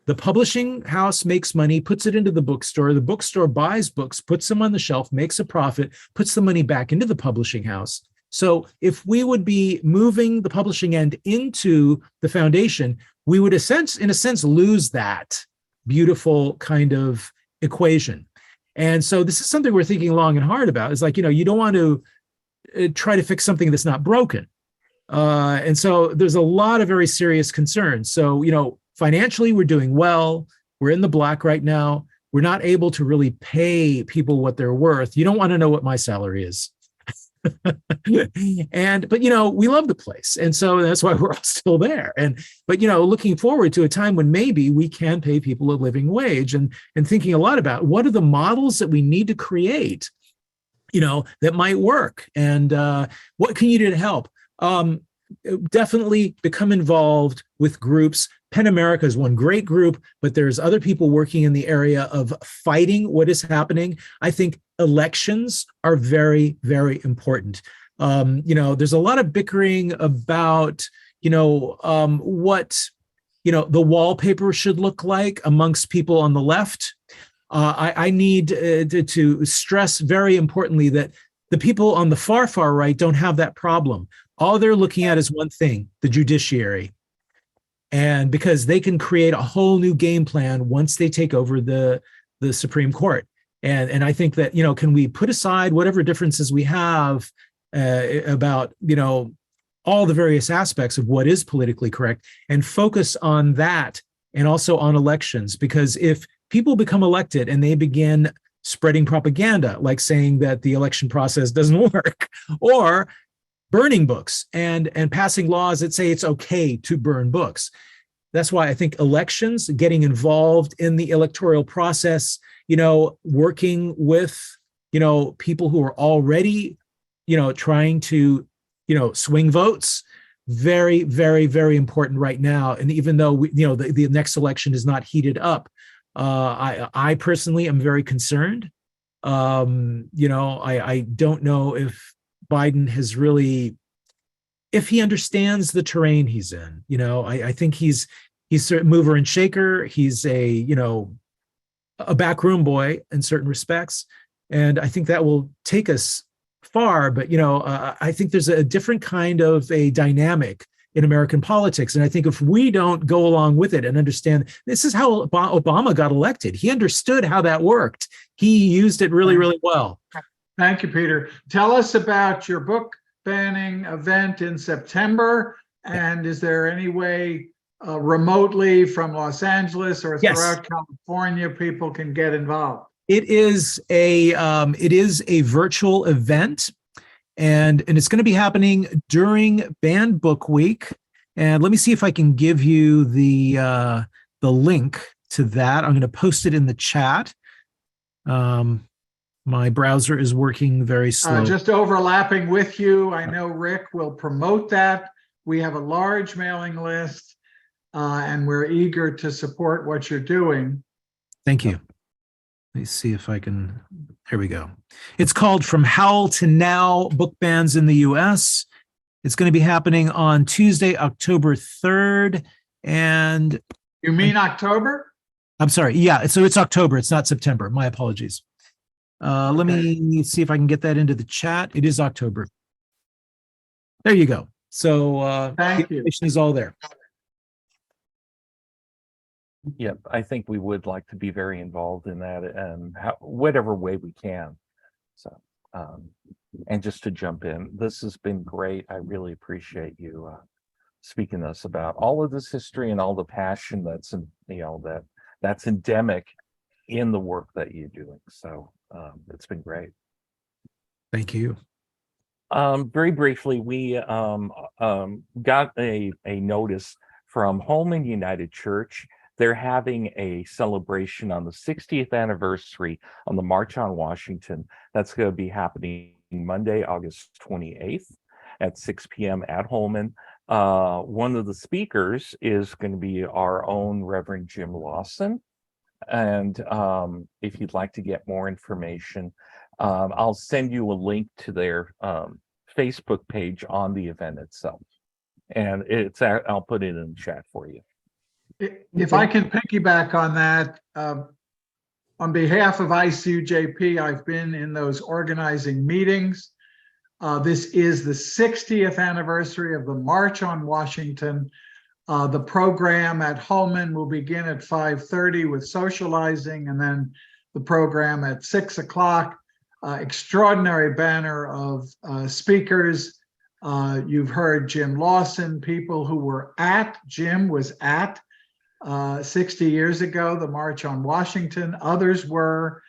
The publishing house makes money, puts it into the bookstore buys books, puts them on the shelf, makes a profit, puts the money back into the publishing house. So if we would be moving the publishing end into the foundation, we would in a sense lose that beautiful kind of equation. And so this is something we're thinking long and hard about. It's like, you don't want to try to fix something that's not broken. And so there's a lot of very serious concerns. So, financially, we're doing well. We're in the black right now. We're not able to really pay people what they're worth. You don't want to know what my salary is. But we love the place. And so that's why we're all still there. But looking forward to a time when maybe we can pay people a living wage, and thinking a lot about what are the models that we need to create, that might work, and what can you do to help? Definitely become involved with groups. PEN America is one great group, but there's other people working in the area of fighting what is happening. I think elections are very, very important. There's a lot of bickering about, what, the wallpaper should look like amongst people on the left. I need to stress very importantly that the people on the far, far right don't have that problem. All they're looking at is one thing, the judiciary. And because they can create a whole new game plan once they take over the Supreme Court. And I think that, can we put aside whatever differences we have about, all the various aspects of what is politically correct and focus on that, and also on elections. Because if people become elected and they begin spreading propaganda, like saying that the election process doesn't work, or burning books and passing laws that say it's okay to burn books. That's why I think elections, getting involved in the electoral process, working with, people who are already, trying to, swing votes, very, very, very important right now. And even though the next election is not heated up, I personally am very concerned. I don't know if Biden has really, if he understands the terrain he's in. I think he's a mover and shaker. He's a backroom boy in certain respects, and I think that will take us far. But I think there's a different kind of a dynamic in American politics, and I think if we don't go along with it and understand, this is how Obama got elected. He understood how that worked. He used it really, really well. Thank you, Peter. Tell us about your book banning event in September, and is there any way remotely from Los Angeles or throughout California people can get involved? It is a virtual event, and it's going to be happening during Banned Book Week. And let me see if I can give you the link to that. I'm going to post it in the chat. My browser is working very slow. Just overlapping with you, I know Rick will promote that. We have a large mailing list, and we're eager to support what you're doing. Thank you. Let me see if I can, here we go. It's called From Howl to Now, Book Bans in the US. It's going to be happening on Tuesday, October 3rd. And you mean October? I'm sorry. Yeah, so it's October. It's not September. My apologies. Let me see if I can get that into the chat. It is October. There you go. So the information is all there. Yep, I think we would like to be very involved in that, and whatever way we can. So, and just to jump in, this has been great. I really appreciate you speaking to us about all of this history and all the passion that's that's endemic in the work that you're doing. So it's been great. Thank you. Very briefly, we got a notice from Holman United Church. They're having a celebration on the 60th anniversary on the March on Washington. That's going to be happening Monday, August 28th at 6 p.m. at Holman. One of the speakers is going to be our own Reverend Jim Lawson. And if you'd like to get more information, I'll send you a link to their Facebook page on the event itself. And I'll put it in the chat for you. If I can piggyback on that, on behalf of ICUJP, I've been in those organizing meetings. This is the 60th anniversary of the March on Washington. The program at Holman will begin at 5:30 with socializing, and then the program at 6 o'clock. Extraordinary banner of speakers. You've heard Jim Lawson, people who were Jim was at 60 years ago, the March on Washington. Others were.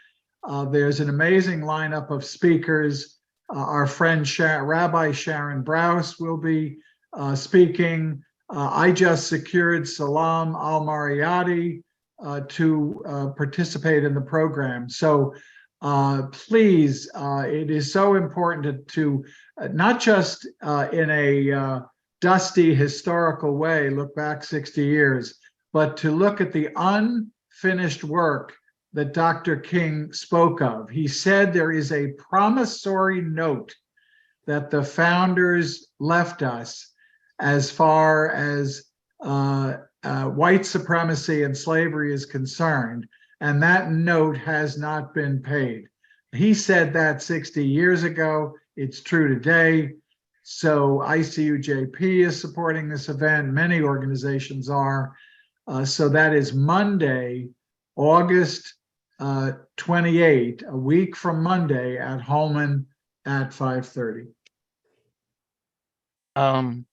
There's an amazing lineup of speakers. Our friend Rabbi Sharon Brous will be speaking. I just secured Salam Al-Mariyati to participate in the program. So please, it is so important to not just in a dusty historical way, look back 60 years, but to look at the unfinished work that Dr. King spoke of. He said there is a promissory note that the founders left us as far as white supremacy and slavery is concerned, and that note has not been paid. He said that 60 years ago. It's true today. So ICUJP is supporting this event. Many organizations are. So that is Monday, August 28, a week from Monday at Holman at 5:30. I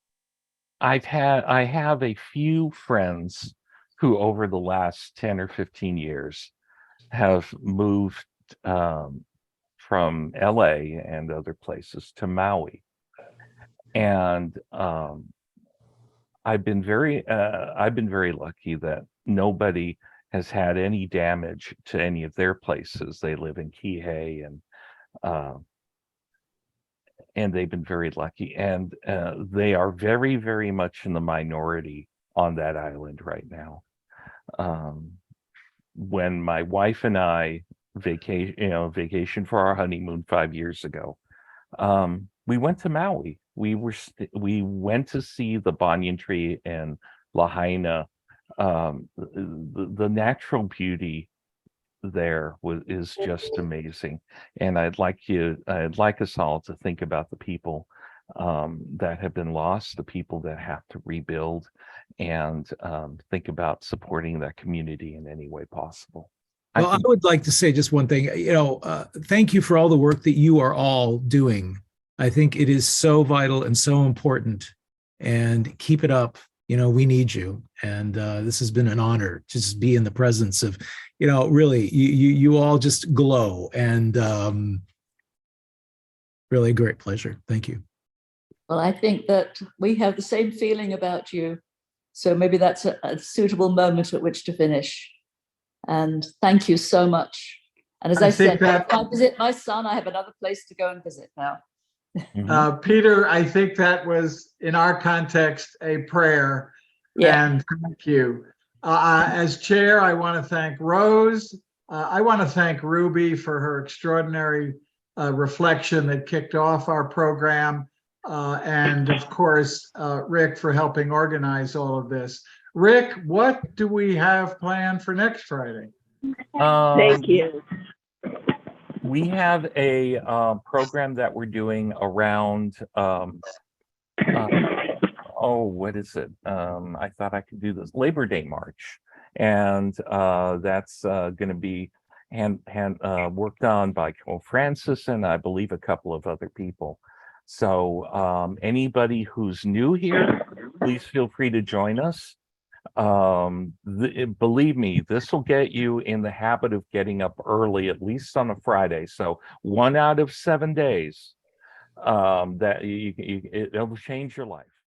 have a few friends who over the last 10 or 15 years have moved from LA and other places to Maui. And I've been very lucky that nobody has had any damage to any of their places. They live in Kihei, and they've been very lucky. And they are very, very much in the minority on that island right now. When my wife and I vacation for our honeymoon 5 years ago, we went to Maui. We went to see the banyan tree in Lahaina. The natural beauty there is just amazing, and I'd like us all to think about the people that have been lost, the people that have to rebuild, and think about supporting that community in any way possible. Well, I would like to say just one thing. Thank you for all the work that you are all doing. I think it is so vital and so important, and keep it up. We need you. And this has been an honor to just be in the presence of, really, you all just glow, and really a great pleasure. Thank you. Well, I think that we have the same feeling about you. So maybe that's a suitable moment at which to finish. And thank you so much. And as I said, if I visit my son, I have another place to go and visit now. Peter, I think that was, in our context, a prayer. Yeah. And thank you. As chair, I want to thank Rose. I want to thank Ruby for her extraordinary reflection that kicked off our program. And of course, Rick for helping organize all of this. Rick, what do we have planned for next Friday? Thank you. We have a program that we're doing around, what is it? I thought I could do this, Labor Day March. And that's going to be worked on by Francis and I believe a couple of other people. So anybody who's new here, please feel free to join us. Believe me, this will get you in the habit of getting up early, at least on a Friday. So 1 out of 7 days, it'll change your life.